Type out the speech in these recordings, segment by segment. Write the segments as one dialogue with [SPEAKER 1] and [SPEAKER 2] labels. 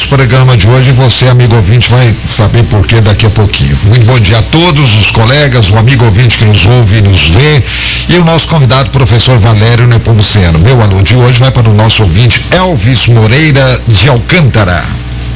[SPEAKER 1] nosso programa de hoje e você, amigo ouvinte, vai saber por que daqui a pouquinho. Muito bom dia a todos, os colegas, o amigo ouvinte que nos ouve e nos vê e o nosso convidado, professor Valério Nepomuceno. Meu alô de hoje vai para o nosso ouvinte Elvis Moreira de Alcântara.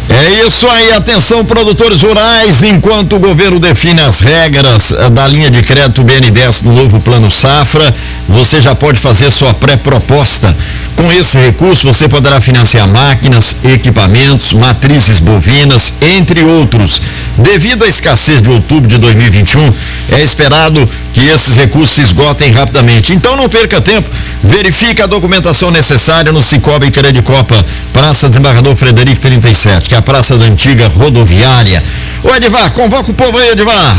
[SPEAKER 2] É isso aí, atenção produtores rurais, enquanto o governo define as regras da linha de crédito BNDES no novo Plano Safra, você já pode fazer sua pré-proposta. Com esse recurso você poderá financiar máquinas, equipamentos, matrizes bovinas, entre outros. Devido à escassez de outubro de 2021, é esperado que esses recursos se esgotem rapidamente. Então não perca tempo, verifique a documentação necessária no Cicobi Credicopa, Praça Desembargador Frederico 37, que é a praça da antiga rodoviária. Ô Edivar, convoca o povo aí, Edivar.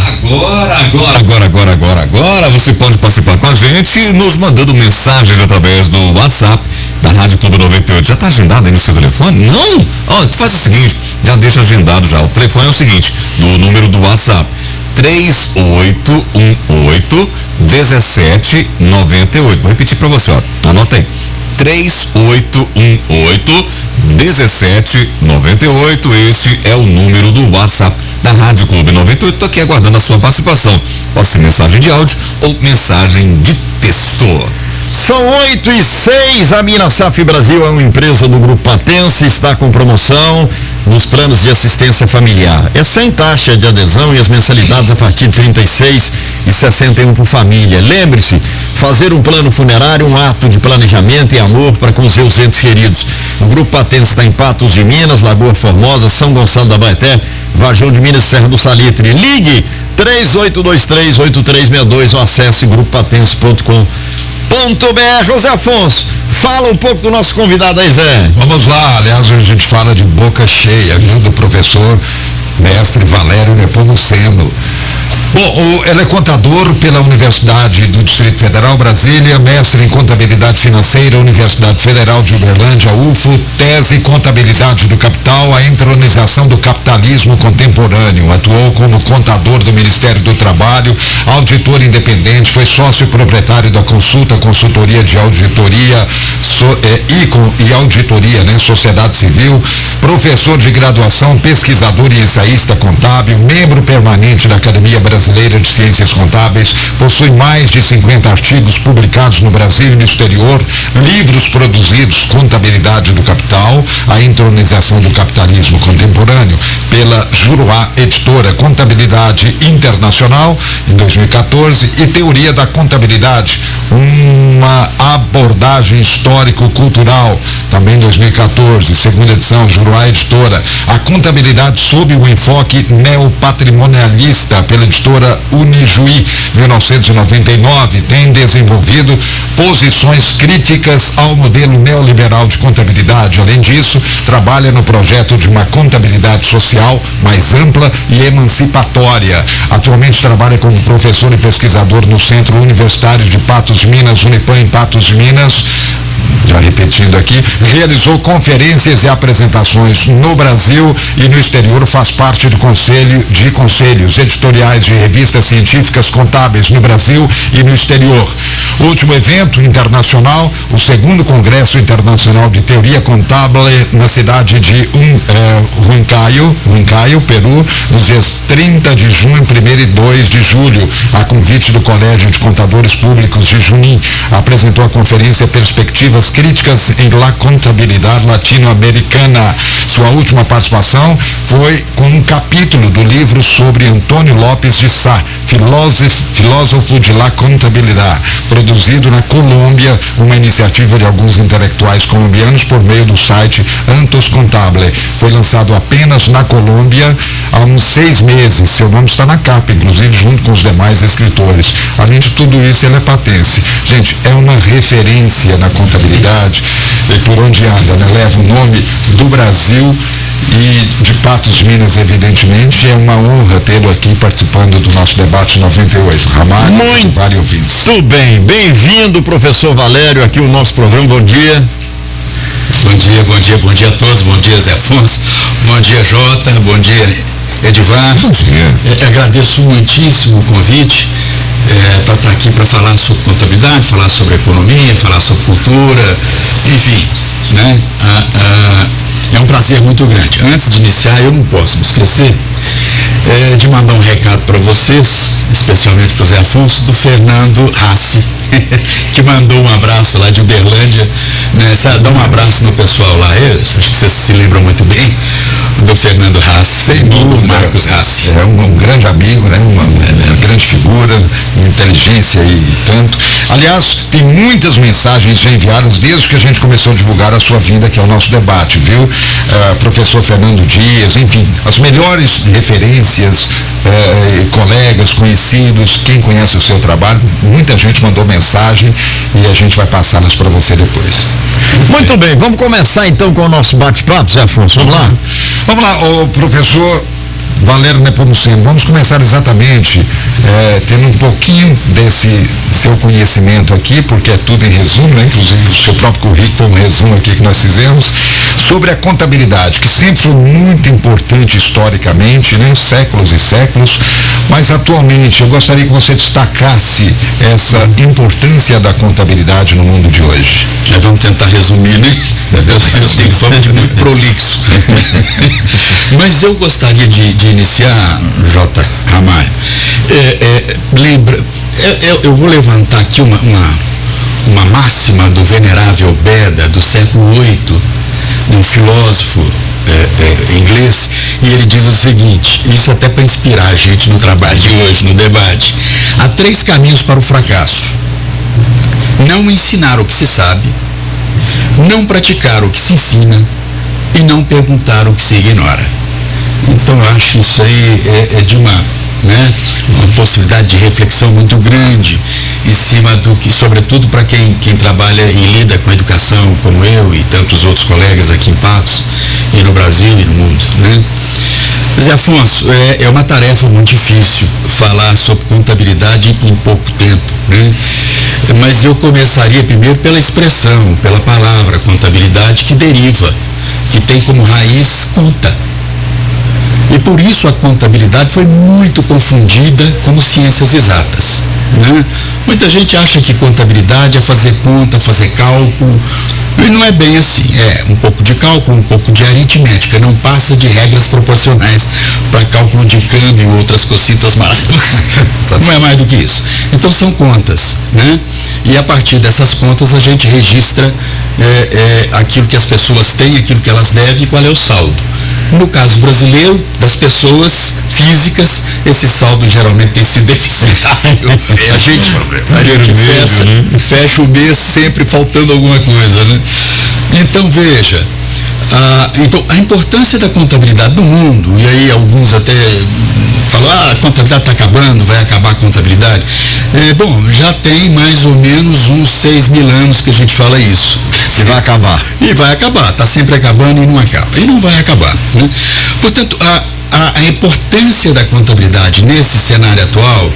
[SPEAKER 3] Agora você pode participar com a gente nos mandando mensagens através do WhatsApp da Rádio Clube 98. Já está agendado aí no seu telefone? Não? Ó, faz o seguinte, já deixa agendado já. O telefone é o seguinte, do número do WhatsApp, 3818-1798. Vou repetir para você, ó. Anota aí. 3818-1798. Este é o número do WhatsApp da Rádio Clube 98. Estou aqui aguardando a sua participação. Pode ser mensagem de áudio ou mensagem de texto.
[SPEAKER 2] São 8h06, a Minasaf Brasil é uma empresa do Grupo Patense, está com promoção nos planos de assistência familiar. É sem taxa de adesão e as mensalidades a partir de R$ 36,61 por família. Lembre-se, fazer um plano funerário, um ato de planejamento e amor para com seus entes queridos. O Grupo Patense está em Patos de Minas, Lagoa Formosa, São Gonçalo da Baeté, Varjão de Minas, Serra do Salitre. Ligue 3823-8362 ou acesse grupopatense.com.br. José Afonso, fala um pouco do nosso convidado aí, Zé.
[SPEAKER 1] Vamos lá, aliás, a gente fala de boca cheia, viu, do professor mestre Valério Nepomuceno. Bom, ele é contador pela Universidade do Distrito Federal, Brasília, mestre em contabilidade financeira, Universidade Federal de Uberlândia, UFO, tese Contabilidade do Capital, a entronização do capitalismo contemporâneo. Atuou como contador do Ministério do Trabalho, auditor independente, foi sócio proprietário da consultoria de auditoria e auditoria, né, Sociedade Civil, professor de graduação, pesquisador e ensaísta contábil, membro permanente da Academia Brasileira de Ciências Contábeis, possui mais de 50 artigos publicados no Brasil e no exterior, livros produzidos, Contabilidade do Capital, a entronização do capitalismo contemporâneo, pela Juruá Editora, Contabilidade Internacional, em 2014, e Teoria da Contabilidade, uma abordagem histórico-cultural, também 2014, segunda edição, Juruá Editora, a contabilidade sob o enfoque neopatrimonialista, pela editora Unijuí, 1999, tem desenvolvido posições críticas ao modelo neoliberal de contabilidade. Além disso, trabalha no projeto de uma contabilidade social mais ampla e emancipatória. Atualmente trabalha como professor e pesquisador no Centro Universitário de Patos de Minas, Unipam em Patos de Minas. Já repetindo aqui, realizou conferências e apresentações no Brasil e no exterior, faz parte do conselho de conselhos editoriais de revistas científicas contábeis no Brasil e no exterior. O último evento internacional, o segundo Congresso Internacional de Teoria Contábil na cidade de Huancayo, Peru, nos dias 30 de junho, 1º e 2 de julho, a convite do Colégio de Contadores Públicos de Junín, apresentou a conferência Perspectivas Críticas em La Contabilidade Latino-Americana. Sua última participação foi com um capítulo do livro sobre Antônio Lopes de Sá, filósofo de La Contabilidade, produzido na Colômbia, uma iniciativa de alguns intelectuais colombianos por meio do site Antos Contable. Foi lançado apenas na Colômbia há uns 6 meses. Seu nome está na capa, inclusive junto com os demais escritores. Além de tudo isso, ele é patense. Gente, é uma referência na contabilidade, e por onde anda, né? Leva o nome do Brasil e de Patos de Minas, evidentemente. É uma honra tê-lo aqui participando do nosso debate 98. Ramalho, vários ouvintes.
[SPEAKER 2] Muito bem, bem-vindo, professor Valério, aqui no nosso programa. Bom dia.
[SPEAKER 4] Bom dia a todos, bom dia Zé Afonso, bom dia Jota, bom dia Edivar.
[SPEAKER 3] Bom dia.
[SPEAKER 4] Agradeço muitíssimo o convite para estar aqui para falar sobre contabilidade, falar sobre economia, falar sobre cultura, enfim, né? É um prazer muito grande. Antes de iniciar, eu não posso me esquecer de mandar um recado para vocês, especialmente para o Zé Afonso, do Fernando Rassi, que mandou um abraço lá de Uberlândia, né? Dá um abraço no pessoal lá, acho que vocês se lembram muito bem do Fernando Rassi, irmão do Marcos Rassi.
[SPEAKER 1] É um grande amigo, né? Uma grande figura, inteligência e tanto. Aliás, tem muitas mensagens já enviadas desde que a gente começou a divulgar a sua vinda aqui ao nosso debate, viu? Professor Fernando Dias, enfim, as melhores referências, colegas, conhecidos, quem conhece o seu trabalho, muita gente mandou mensagem e a gente vai passá-las para você depois.
[SPEAKER 2] Muito bem, vamos começar então com o nosso bate-papo, Zé Afonso, vamos lá?
[SPEAKER 1] Vamos lá, o professor Valério Nepomuceno, vamos começar exatamente tendo um pouquinho desse seu conhecimento aqui, porque é tudo em resumo, né? Inclusive o seu próprio currículo foi um resumo aqui que nós fizemos, sobre a contabilidade, que sempre foi muito importante historicamente, né? Séculos e séculos, mas atualmente eu gostaria que você destacasse essa importância da contabilidade no mundo de hoje.
[SPEAKER 4] Já vamos tentar resumir, né? Eu tenho fama de muito prolixo. Mas eu gostaria de iniciar, J. Ramalho. Lembra, eu vou levantar aqui uma máxima do venerável Beda, do século VIII, de um filósofo inglês, e ele diz o seguinte, isso até para inspirar a gente no trabalho de hoje, no debate: há 3 caminhos para o fracasso: não ensinar o que se sabe, não praticar o que se ensina e não perguntar o que se ignora. Então eu acho isso aí de uma possibilidade de reflexão muito grande em cima do que, sobretudo para quem trabalha e lida com a educação, como eu e tantos outros colegas aqui em Patos e no Brasil e no mundo, né? Zé Afonso, é uma tarefa muito difícil falar sobre contabilidade em pouco tempo, né? Mas eu começaria primeiro pela expressão, pela palavra contabilidade, que deriva, que tem como raiz conta. E por isso a contabilidade foi muito confundida como ciências exatas, né? Muita gente acha que contabilidade é fazer conta, fazer cálculo, e não é bem assim. É um pouco de cálculo, um pouco de aritmética, não passa de regras proporcionais para cálculo de câmbio e outras cositas maravilhosas. Não é mais do que isso. Então são contas, né? E a partir dessas contas a gente registra aquilo que as pessoas têm, aquilo que elas devem e qual é o saldo. No caso brasileiro, das pessoas físicas, esse saldo geralmente tem sido deficitário. A gente fecha o mês sempre faltando alguma coisa, né? Então veja, então a importância da contabilidade no mundo, e aí alguns até falam, a contabilidade está acabando, vai acabar a contabilidade. Bom, já tem mais ou menos uns 6.000 anos que a gente fala isso.
[SPEAKER 2] E vai acabar.
[SPEAKER 4] E vai acabar, está sempre acabando e não acaba. E não vai acabar, né? Portanto, a importância da contabilidade nesse cenário atual,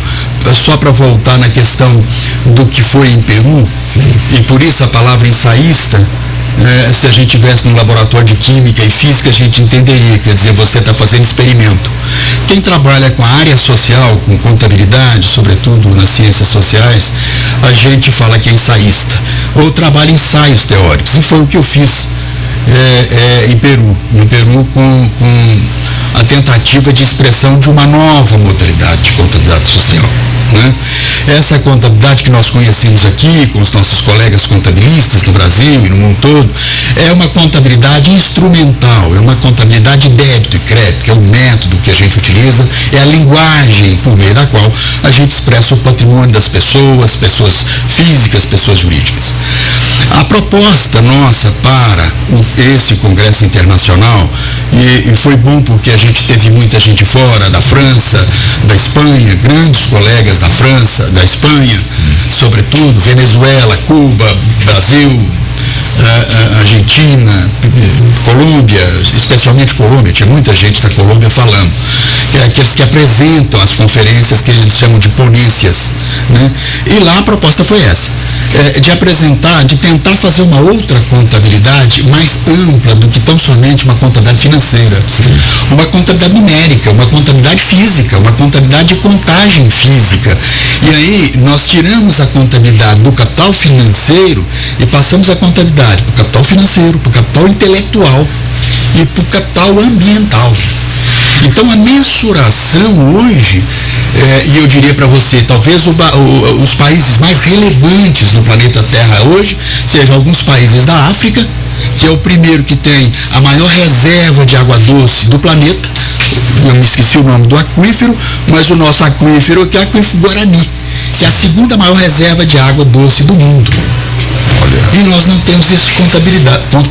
[SPEAKER 4] só para voltar na questão do que foi em Peru, sim, e por isso a palavra ensaísta, se a gente tivesse num laboratório de química e física, a gente entenderia, quer dizer, você está fazendo experimento. Quem trabalha com a área social, com contabilidade, sobretudo nas ciências sociais, a gente fala que é ensaísta, ou trabalha em ensaios teóricos, e foi o que eu fiz em Peru. No Peru, com a tentativa de expressão de uma nova modalidade de contabilidade social, né? Essa contabilidade que nós conhecemos aqui, com os nossos colegas contabilistas no Brasil e no mundo todo, é uma contabilidade instrumental, é uma contabilidade de débito e crédito, que é o método que a gente utiliza, é a linguagem por meio da qual a gente expressa o patrimônio das pessoas, pessoas físicas, pessoas jurídicas. A proposta nossa para esse congresso internacional, e foi bom porque a gente teve muita gente fora, da França, da Espanha, grandes colegas da França, da Espanha, sobretudo, Venezuela, Cuba, Brasil, Argentina, Colômbia, especialmente Colômbia, tinha muita gente da Colômbia falando, que é aqueles que apresentam as conferências que eles chamam de ponências, né? E lá a proposta foi essa, de apresentar, de tentar fazer uma outra contabilidade mais ampla do que tão somente uma contabilidade financeira. Sim. Uma contabilidade numérica, uma contabilidade física, uma contabilidade de contagem física. E aí nós tiramos a contabilidade do capital financeiro e passamos a contabilidade contabilidade para o capital financeiro, para o capital intelectual e para o capital ambiental. Então a mensuração hoje, e eu diria para você, talvez os países mais relevantes no planeta Terra hoje sejam alguns países da África, que é o primeiro que tem a maior reserva de água doce do planeta. Eu me esqueci o nome do aquífero, mas o nosso aquífero é o aquífero Guarani, que é a segunda maior reserva de água doce do mundo. E nós não temos isso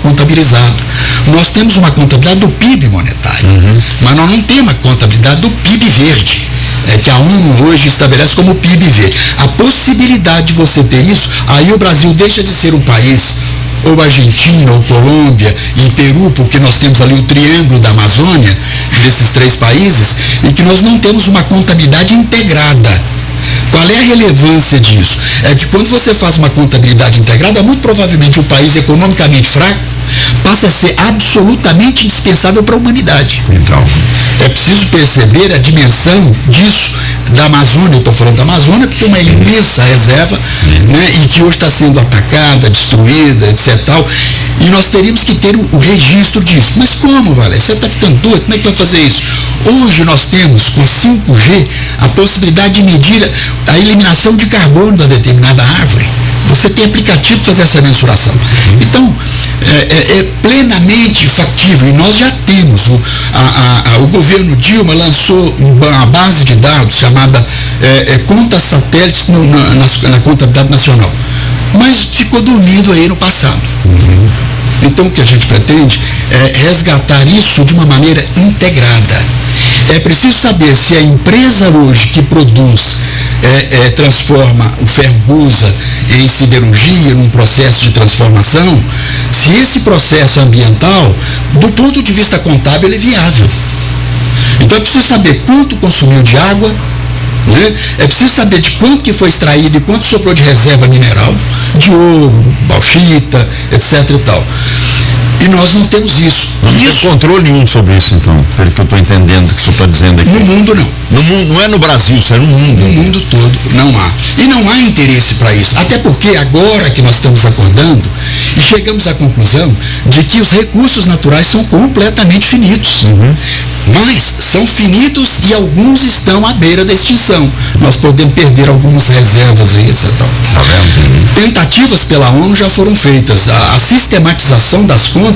[SPEAKER 4] contabilizado. Nós temos uma contabilidade do PIB monetário, mas nós não temos a contabilidade do PIB verde, que a ONU hoje estabelece como PIB verde. A possibilidade de você ter isso, aí o Brasil deixa de ser um país, ou Argentina, ou Colômbia e Peru, porque nós temos ali o triângulo da Amazônia, desses 3 países, e que nós não temos uma contabilidade integrada. Qual é a relevância disso? É que quando você faz uma contabilidade integrada, muito provavelmente o país economicamente fraco passa a ser absolutamente indispensável para a humanidade.
[SPEAKER 1] Então,
[SPEAKER 4] é preciso perceber a dimensão disso, da Amazônia. Eu estou falando da Amazônia porque é uma imensa reserva, né, e que hoje está sendo atacada, destruída, etc. Tal, e nós teríamos que ter o registro disso. Mas como, Valério? Você está ficando doido? Como é que vai fazer isso? Hoje nós temos, com a 5G, a possibilidade de medir a eliminação de carbono da determinada árvore. Você tem aplicativo para fazer essa mensuração. Então, é plenamente factível, e nós já temos. O governo Dilma lançou uma base de dados chamada contas satélites na contabilidade nacional, mas ficou dormindo aí no passado. Então, o que a gente pretende é resgatar isso de uma maneira integrada. É preciso saber se a empresa hoje que produz, transforma o ferro-gusa em siderurgia, num processo de transformação, se esse processo ambiental, do ponto de vista contábil, ele é viável. Então é preciso saber quanto consumiu de água, né? É preciso saber de quanto que foi extraído e quanto sobrou de reserva mineral, de ouro, bauxita, etc. e tal. E nós não temos isso.
[SPEAKER 2] Não tem controle nenhum sobre isso, então, pelo que eu estou entendendo que o senhor está dizendo aqui.
[SPEAKER 4] No mundo, não.
[SPEAKER 2] No mundo, não é no Brasil, isso é no mundo.
[SPEAKER 4] No mundo todo, não há. E não há interesse para isso. Até porque agora que nós estamos acordando e chegamos à conclusão de que os recursos naturais são completamente finitos. Mas são finitos e alguns estão à beira da extinção. Nós podemos perder algumas reservas aí, etc. Tentativas pela ONU já foram feitas. A sistematização das contas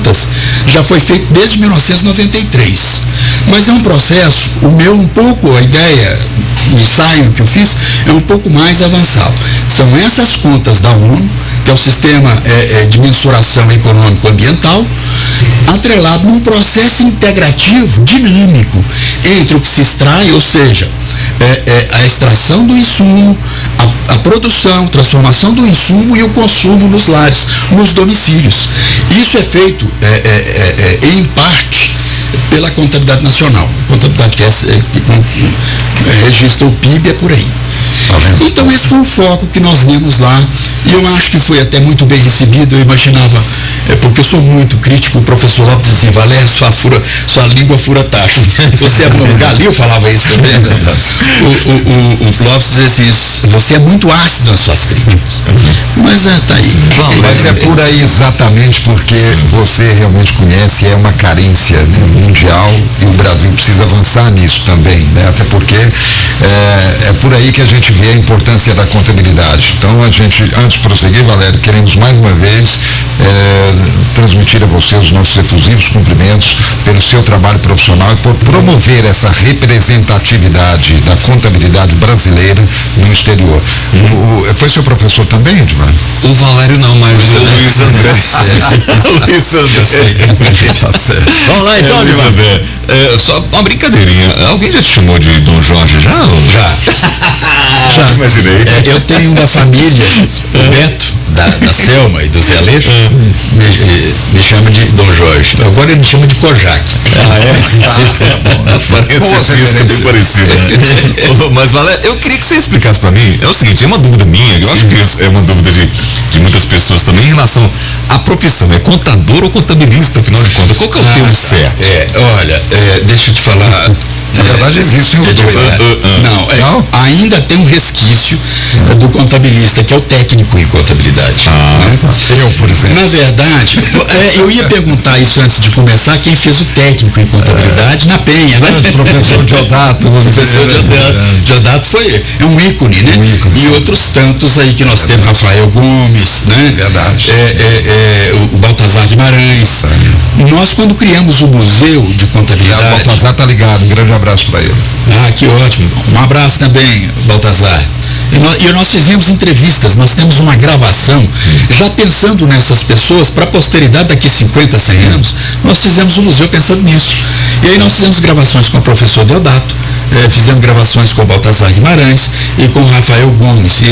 [SPEAKER 4] já foi feita desde 1993. Mas é um processo, a ideia, o ensaio que eu fiz, é um pouco mais avançado. São essas contas da ONU, que é o sistema de mensuração econômico-ambiental, atrelado num processo integrativo, dinâmico, entre o que se extrai, ou seja, a extração do insumo, a produção, transformação do insumo e o consumo nos lares, nos domicílios. Isso é feito, em parte, pela contabilidade nacional. A contabilidade que registra o PIB é por aí. Então esse foi o foco que nós demos lá, e eu acho que foi até muito bem recebido. Eu imaginava, porque eu sou muito crítico, o professor Lopes dizia: Valério, sua língua fura tacho. Você é um Galil falava isso também. O Lopes dizia assim: você é muito ácido nas suas críticas. Mas tá aí.
[SPEAKER 1] Mas é por aí exatamente porque você realmente conhece, é uma carência, né, mundial, e o Brasil precisa avançar nisso também, né? Até porque é por aí que a gente vê a importância da contabilidade. Então a gente, antes de prosseguir, Valério, queremos mais uma vez transmitir a você os nossos efusivos cumprimentos pelo seu trabalho profissional e por promover essa representatividade da contabilidade brasileira no exterior. Foi seu professor também, Edmar?
[SPEAKER 3] O Valério não, mas o Luiz André. Luiz André.
[SPEAKER 2] Tá certo. Vamos lá então,
[SPEAKER 3] Luiz André. Só uma brincadeirinha. Alguém já te chamou de Dom Jorge já?
[SPEAKER 4] Já.
[SPEAKER 3] Imaginei.
[SPEAKER 4] Eu tenho uma família, o Beto, da Selma e do Zé Aleixo, me chama de Dom Jorge. Agora ele me chama de Kojak.
[SPEAKER 3] Parece bem parecido. Mas, Valério, eu queria que você explicasse para mim. É o seguinte, é uma dúvida minha, eu acho que é uma dúvida de muitas pessoas também, em relação à profissão. É contador ou contabilista, afinal de contas? Qual que é o termo certo?
[SPEAKER 4] Olha, deixa eu te falar.
[SPEAKER 1] verdade existem os dois.
[SPEAKER 4] Não, ainda tem um resquício do contabilista, que é o técnico em contabilidade.
[SPEAKER 1] Eu, por exemplo.
[SPEAKER 4] Na verdade, eu ia perguntar isso antes de começar, quem fez o técnico em contabilidade na Penha, né?
[SPEAKER 1] O professor Diodato.
[SPEAKER 4] O professor Diodato é um ícone, né? E outros tantos aí que nós temos, Rafael Gomes, né?
[SPEAKER 1] Verdade.
[SPEAKER 4] O Baltazar Guimarães. Nós, quando criamos o Museu de Contabilidade...
[SPEAKER 1] O Baltazar tá ligado, um grande abraço para ele.
[SPEAKER 4] Que ótimo. Um abraço também, Baltazar. E nós fizemos entrevistas, nós temos uma gravação, já pensando nessas pessoas, para a posteridade daqui 50, 100 anos, nós fizemos um museu pensando nisso. E aí nós fizemos gravações com o professor Deodato, fizemos gravações com o Baltazar Guimarães e com o Rafael Gomes.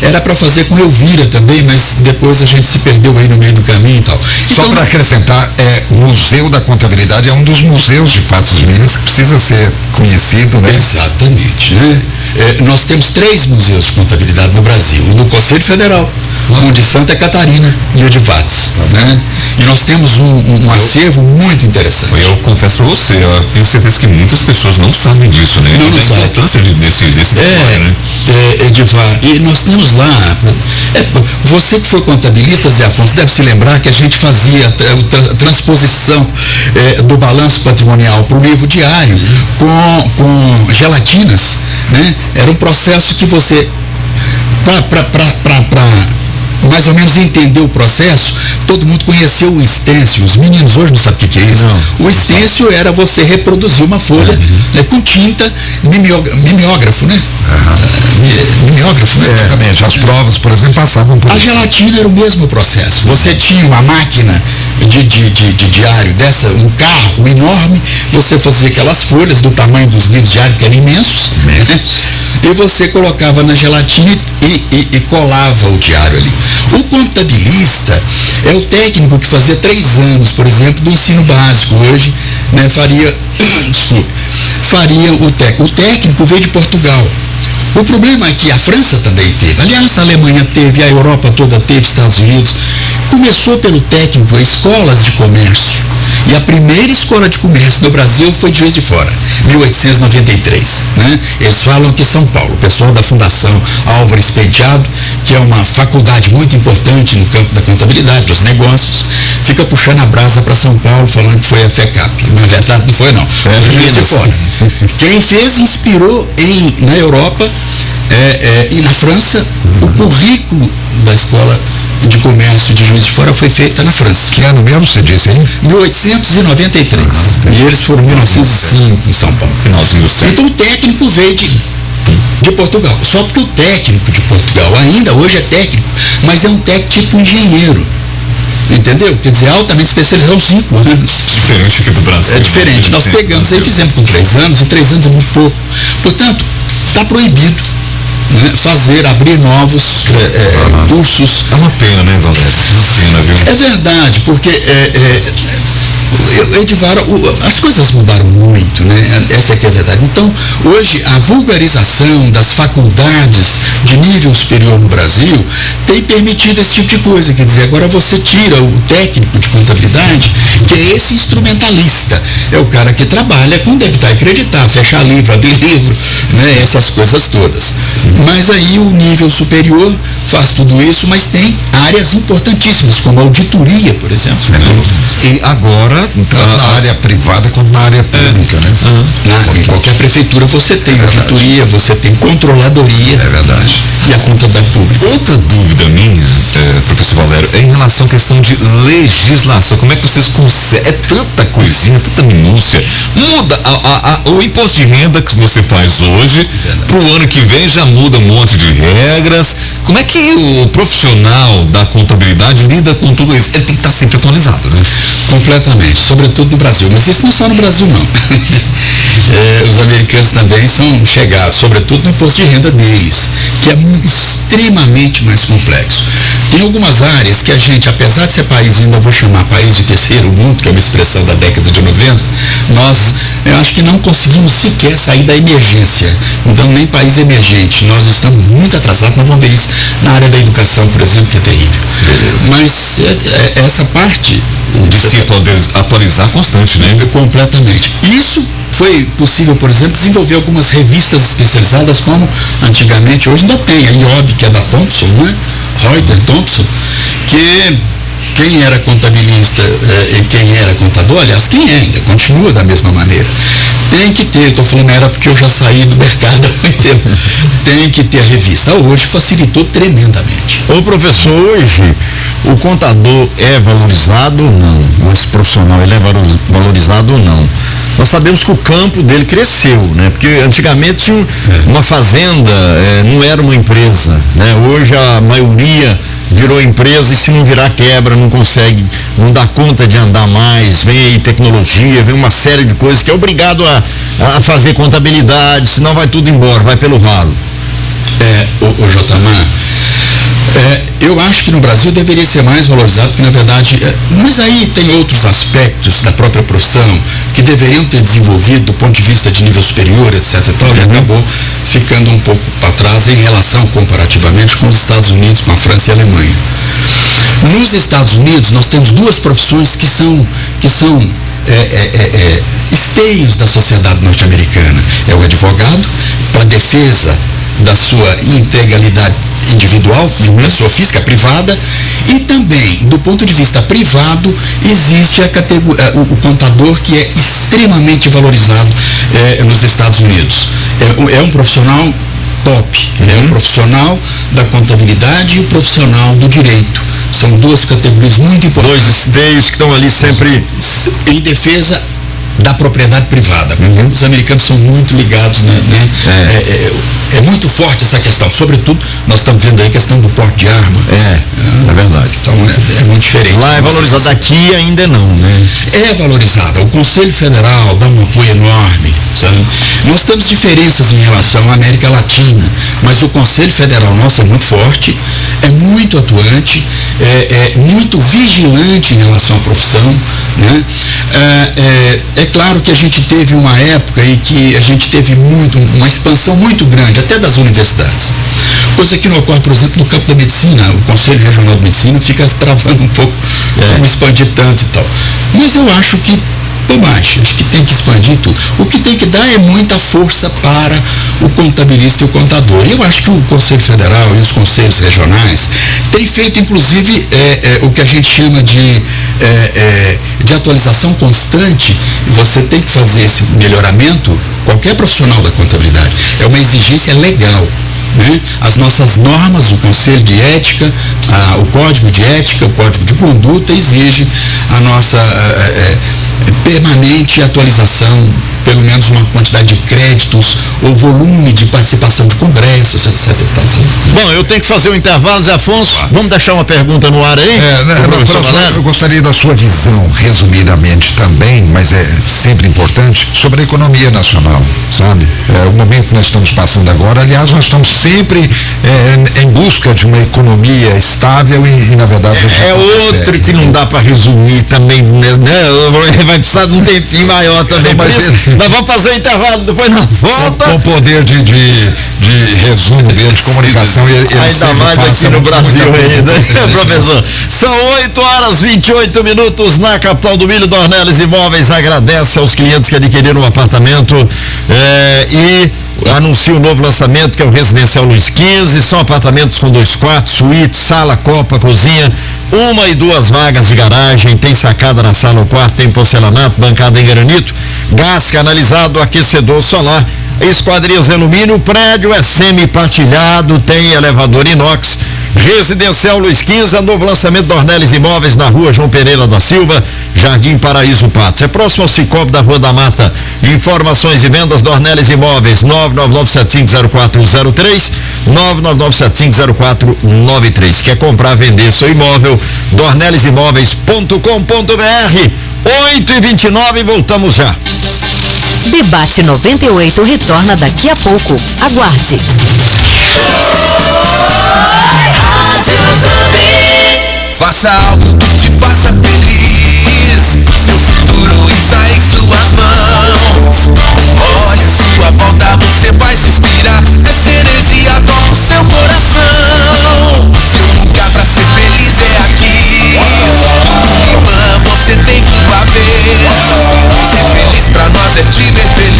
[SPEAKER 4] Era para fazer com Elvira também, mas depois a gente se perdeu aí no meio do caminho e tal.
[SPEAKER 1] Só para acrescentar, o Museu da Contabilidade é um dos museus de Patos de Minas que precisa ser conhecido, né?
[SPEAKER 4] Exatamente, né? Nós temos 3 museus de contabilidade no Brasil, o do Conselho Federal, o de Santa Catarina e o de Patos, né? E nós temos um acervo muito interessante.
[SPEAKER 3] Eu confesso para você, eu tenho certeza que muitas pessoas não sabem disso, né?
[SPEAKER 4] Não
[SPEAKER 3] a importância desse trabalho, né?
[SPEAKER 4] Edivar, e nós temos lá, você que foi contabilista, Zé Afonso, deve se lembrar que a gente fazia a transposição do balanço patrimonial para o livro diário com gelatinas, né? Era um processo que você, para mais ou menos entender o processo, todo mundo conheceu o stencil. Os meninos hoje não sabem o que é isso. Não. O stencil era você reproduzir uma folha com tinta, mimeógrafo, né? Mimeógrafo, né?
[SPEAKER 1] Exatamente. As provas, por exemplo, passavam por...
[SPEAKER 4] A gelatina era o mesmo processo. Você tinha uma máquina de diário um carro enorme, você fazia aquelas folhas do tamanho dos livros diários, que eram imensos, né? E você colocava na gelatina e colava o diário ali. O contabilista é o técnico que fazia 3 anos, por exemplo, do ensino básico. Hoje, né, faria o técnico veio de Portugal. O problema é que a França também teve, aliás, a Alemanha teve, a Europa toda teve, Estados Unidos. Começou pelo técnico, escolas de comércio. E a primeira escola de comércio no Brasil foi de Juiz de Fora, 1893. Né? Eles falam que São Paulo, o pessoal da Fundação Álvares Penteado, que é uma faculdade muito importante no campo da contabilidade, dos negócios, fica puxando a brasa para São Paulo, falando que foi a FECAP. Na verdade, não foi, não. Foi Juiz de Fora. Quem fez inspirou na Europa e na França o currículo da escola de comércio de Juiz de Fora foi feita na França.
[SPEAKER 1] Que ano mesmo você disse aí?
[SPEAKER 4] 1893. E eles foram em 1905 em São Paulo.
[SPEAKER 3] Finalzinho do século.
[SPEAKER 4] Então o técnico veio de Portugal. Só porque o técnico de Portugal ainda hoje é técnico, mas é um técnico tipo engenheiro. Entendeu? Quer dizer, altamente especializado, 5 anos.
[SPEAKER 3] Diferente aqui do Brasil.
[SPEAKER 4] É diferente. Nós pegamos aí, fizemos com 3 anos, e 3 anos é muito pouco. Portanto, está proibido, né, abrir novos cursos.
[SPEAKER 3] É uma pena, né, Valério? É uma pena, viu?
[SPEAKER 4] É verdade, porque Edivar, as coisas mudaram muito, né? Essa aqui é a verdade. Então, hoje, a vulgarização das faculdades de nível superior no Brasil tem permitido esse tipo de coisa. Quer dizer, agora você tira o técnico de contabilidade, que é esse instrumentalista. É o cara que trabalha com debitar e creditar, fechar livro, abrir livro, né? Essas coisas todas. Mas aí o nível superior faz tudo isso, mas tem áreas importantíssimas, como a auditoria, por exemplo.
[SPEAKER 3] E agora,
[SPEAKER 1] tanto na área privada quanto na área pública, né?
[SPEAKER 4] Em qualquer prefeitura você tem auditoria, você tem controladoria.
[SPEAKER 1] É verdade.
[SPEAKER 4] E a contabilidade pública.
[SPEAKER 3] Outra dúvida minha, professor Valério, é em relação à questão de legislação. Como é que vocês conseguem? É tanta coisinha, tanta minúcia. Muda o imposto de renda que você faz hoje, para o ano que vem já muda um monte de regras. Como é que o profissional da contabilidade lida com tudo isso? Ele tem que estar sempre atualizado, né?
[SPEAKER 4] Completamente, sobretudo no Brasil. Mas isso não é só no Brasil, não. Os americanos também são chegados, sobretudo no imposto de renda deles, que é extremamente mais complexo. Tem algumas áreas que a gente, apesar de ser país, ainda vou chamar país de terceiro mundo, que é uma expressão da década de 90, eu acho que não conseguimos sequer sair da emergência. Então, nem país emergente. Nós estamos muito atrasados, nós vamos ver isso na área da educação, por exemplo, que é terrível. Mas essa parte
[SPEAKER 3] de se atualizar constante, né?
[SPEAKER 4] Completamente. Isso foi possível, por exemplo, desenvolver algumas revistas especializadas, como antigamente, hoje ainda tem a IOB, que é da Thomson, né? Reuters, Thomson, que quem era contabilista e quem era contador, aliás, quem ainda continua da mesma maneira, tem que ter, estou falando era porque eu já saí do mercado há muito tempo, tem que ter a revista. Hoje facilitou tremendamente.
[SPEAKER 2] Ô professor, hoje o contador é valorizado ou não? Esse profissional, ele é valorizado ou não? Nós sabemos que o campo dele cresceu, né? Porque antigamente uma fazenda não era uma empresa, né? Hoje a maioria virou empresa e se não virar quebra, não consegue, não dá conta de andar mais, vem aí tecnologia, vem uma série de coisas que é obrigado a fazer contabilidade, senão vai tudo embora, vai pelo ralo.
[SPEAKER 4] O Jotamar, eu acho que no Brasil deveria ser mais valorizado, porque na verdade, mas aí tem outros aspectos da própria profissão que deveriam ter desenvolvido do ponto de vista de nível superior, etc. e tal, e acabou ficando um pouco para trás em relação, comparativamente, com os Estados Unidos, com a França e a Alemanha. Nos Estados Unidos, nós temos duas profissões que são esteios da sociedade norte-americana. É o advogado, para defesa da sua integralidade individual, pessoa física, privada, e também, do ponto de vista privado, existe o contador, que é extremamente valorizado nos Estados Unidos. É um profissional top, é um profissional da contabilidade e o profissional do direito. São duas categorias muito importantes.
[SPEAKER 2] Dois esteios que estão ali sempre
[SPEAKER 4] em defesa da propriedade privada. Os americanos são muito ligados, né? É muito forte essa questão. Sobretudo, nós estamos vendo aí a questão do porte de arma.
[SPEAKER 2] É verdade.
[SPEAKER 4] Então, é muito diferente.
[SPEAKER 2] Lá é valorizado, aqui ainda não, né?
[SPEAKER 4] É valorizada. O Conselho Federal dá um apoio enorme, sabe? Nós temos diferenças em relação à América Latina, mas o Conselho Federal nosso é muito forte, é muito atuante, é muito vigilante em relação à profissão, né? É claro que a gente teve uma época em que a gente teve uma expansão muito grande, até das universidades. Coisa que não ocorre, por exemplo, no campo da medicina. O Conselho Regional de Medicina fica se travando um pouco, não expandir tanto e tal. Mas eu acho que bobagem, acho que tem que expandir tudo. O que tem que dar é muita força para o contabilista e o contador. E eu acho que o Conselho Federal e os conselhos regionais têm feito, inclusive, o que a gente chama de atualização constante. Você tem que fazer esse melhoramento, qualquer profissional da contabilidade. É uma exigência legal. Né? As nossas normas, o Conselho de Ética, o Código de Ética, o Código de Conduta exige a nossa permanente atualização, pelo menos uma quantidade de créditos ou volume de participação de congressos, etc.
[SPEAKER 2] Bom, eu tenho que fazer um intervalo, Zé Afonso. Vamos deixar uma pergunta no ar aí?
[SPEAKER 1] Eu gostaria da sua visão, resumidamente também, mas é sempre importante, sobre a economia nacional, sabe? O momento que nós estamos passando agora, aliás, nós estamos sempre em busca de uma economia estável e na verdade...
[SPEAKER 2] outro que não dá para resumir também, né? Vai precisar de um tempinho maior também. Nós vamos fazer o intervalo, depois na volta.
[SPEAKER 1] O poder de resumo dele, de comunicação,
[SPEAKER 2] ainda mais aqui no Brasil ainda, professor. São 8h28 na capital do milho. Dornelles Imóveis agradece aos clientes que adquiriram um apartamento e anuncia o novo lançamento, que é o Residencial Luiz XV. São apartamentos com 2 quartos, suíte, sala, copa, cozinha, 1 e 2 vagas de garagem, tem sacada na sala ou quarto, tem porcelanato, bancada em granito, gás canalizado, aquecedor solar, esquadrias em alumínio. O prédio é semi-partilhado, tem elevador inox. Residencial Luiz XV, novo lançamento Dornelles Imóveis, na rua João Pereira da Silva, Jardim Paraíso Patos. É próximo ao Cicobi da Rua da Mata. Informações e vendas Dornelles Imóveis, 999750403, 999750493. Quer comprar, vender seu imóvel? dornellesimóveis.com.br. 8h29, voltamos já.
[SPEAKER 5] Debate 98 retorna daqui a pouco. Aguarde.
[SPEAKER 6] Faça algo que te faça feliz. Seu futuro está em suas mãos. Olhe à sua volta, você vai se inspirar. Essa energia toca o seu coração. Seu lugar pra ser feliz é aqui. Irmã, você tem tudo a ver. Ser feliz pra nós é te ver feliz.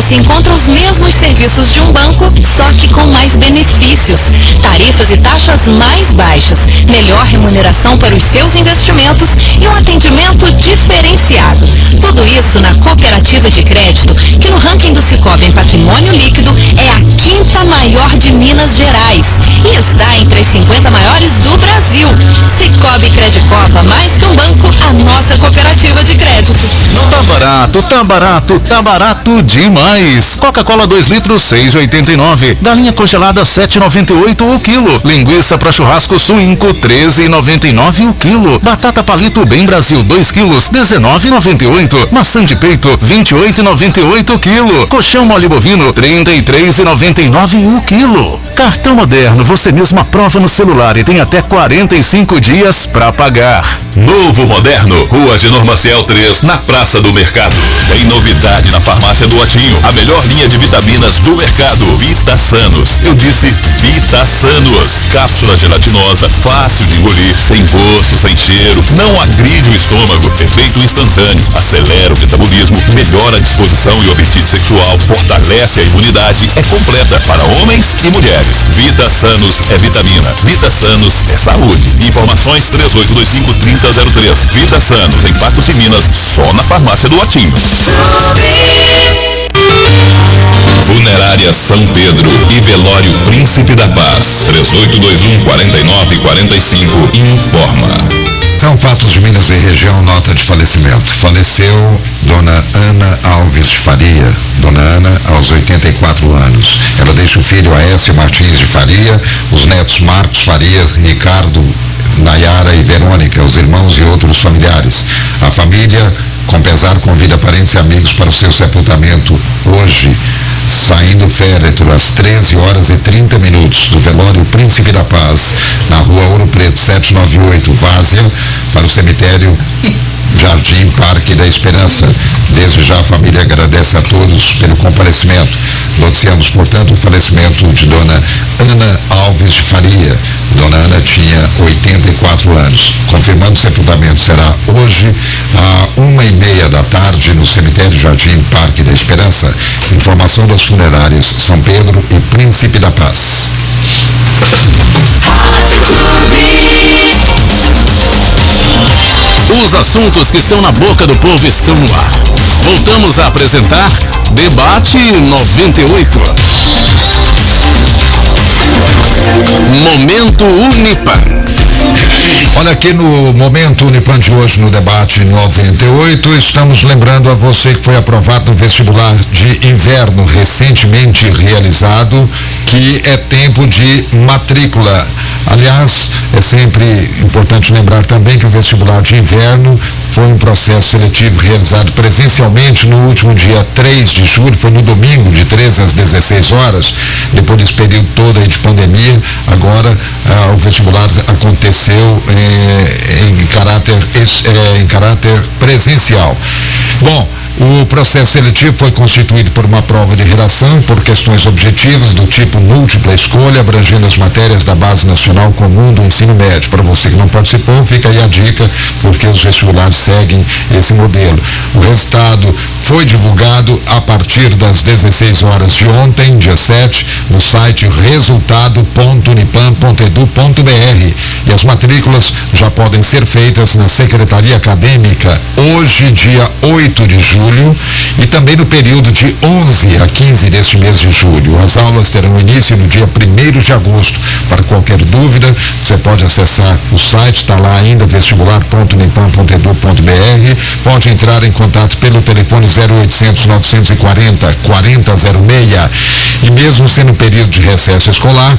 [SPEAKER 5] você encontra os mesmos serviços de um banco, só que com mais benefícios, tarifas e taxas mais baixas, melhor remuneração para os seus investimentos e um atendimento diferenciado. Tudo isso na cooperativa de crédito, que no ranking do Sicoob em patrimônio líquido é a 5ª maior de Minas Gerais e está entre as 50 maiores do Brasil. Sicoob Credicopa, mais que um banco, a nossa cooperativa de crédito.
[SPEAKER 7] Tá barato demais. Coca-Cola 2 litros, 6,89. Galinha congelada, 7,98 o quilo. Linguiça para churrasco suíno, 13,99 o quilo. Batata palito Bem Brasil, 2 quilos, 19,98. Maçã de peito, 28,98 o quilo. Colchão mole bovino, 33,99 o quilo. Cartão Moderno, você mesmo aprova no celular e tem até 45 dias para pagar.
[SPEAKER 8] Novo Moderno, Rua Genor Maciel 3, na Praça do Mercado. Tem novidade na farmácia do Otinho, a melhor linha de vitaminas do mercado. Vita Sanos, eu disse Vita Sanos. Cápsula gelatinosa, fácil de engolir, sem gosto, sem cheiro, não agride o estômago, efeito instantâneo, acelera o metabolismo, melhora a disposição e o apetite sexual, fortalece a imunidade, é completa para homens e mulheres. Vita Sanos é vitamina, Vita Sanos é saúde. Informações 3825-3003. Vita Sanos, em Patos de Minas, só na farmácia do Otinho. Funerária São Pedro e Velório Príncipe da Paz. 3821-4945 informa.
[SPEAKER 1] Então, Patos de Minas e região, nota de falecimento. Faleceu Dona Ana Alves de Faria. Dona Ana, aos 84 anos. Ela deixa o filho Aécio Martins de Faria, os netos Marcos Faria, Ricardo, Nayara e Verônica, os irmãos e outros familiares. A família, com pesar, convida parentes e amigos para o seu sepultamento hoje, saindo féretro às 13h30 do velório Príncipe da Paz, na Rua Ouro Preto 798, Várzea, para o cemitério Jardim Parque da Esperança. Desde já a família agradece a todos pelo comparecimento. Noticiamos, portanto, o falecimento de Dona Ana Alves de Faria. Dona Ana tinha 84 anos. Confirmando o sepultamento, será hoje à 1h30 da tarde no cemitério Jardim Parque da Esperança. Informação das funerárias São Pedro e Príncipe da Paz.
[SPEAKER 7] Os assuntos que estão na boca do povo estão no ar. Voltamos a apresentar Debate 98. Momento Unipan.
[SPEAKER 1] Olha, aqui no Momento Unipan de hoje, no Debate 98, estamos lembrando a você que foi aprovado no vestibular de inverno recentemente realizado, que é tempo de matrícula. Aliás, é sempre importante lembrar também que o vestibular de inverno foi um processo seletivo realizado presencialmente no último dia 3 de julho, foi no domingo, de 13 às 16 horas, depois desse período todo aí de pandemia. Agora o vestibular aconteceu em caráter presencial. Bom, o processo seletivo foi constituído por uma prova de redação por questões objetivas do tipo múltipla escolha, abrangendo as matérias da Base Nacional Comum do Ensino Médio. Para você que não participou, fica aí a dica, porque os vestibulares seguem esse modelo. O resultado foi divulgado a partir das 16 horas de ontem, dia 7, no site resultado.unipan.edu.br. E as matrículas já podem ser feitas na Secretaria Acadêmica hoje, dia 8 de julho, e também no período de 11 a 15 deste mês de julho. As aulas terão início no dia 1º de agosto. Para qualquer dúvida, você pode acessar o site, está lá ainda, vestibular.unipan.edu.br. Pode entrar em contato pelo telefone 0800 940 4006. E mesmo sendo período de recesso escolar,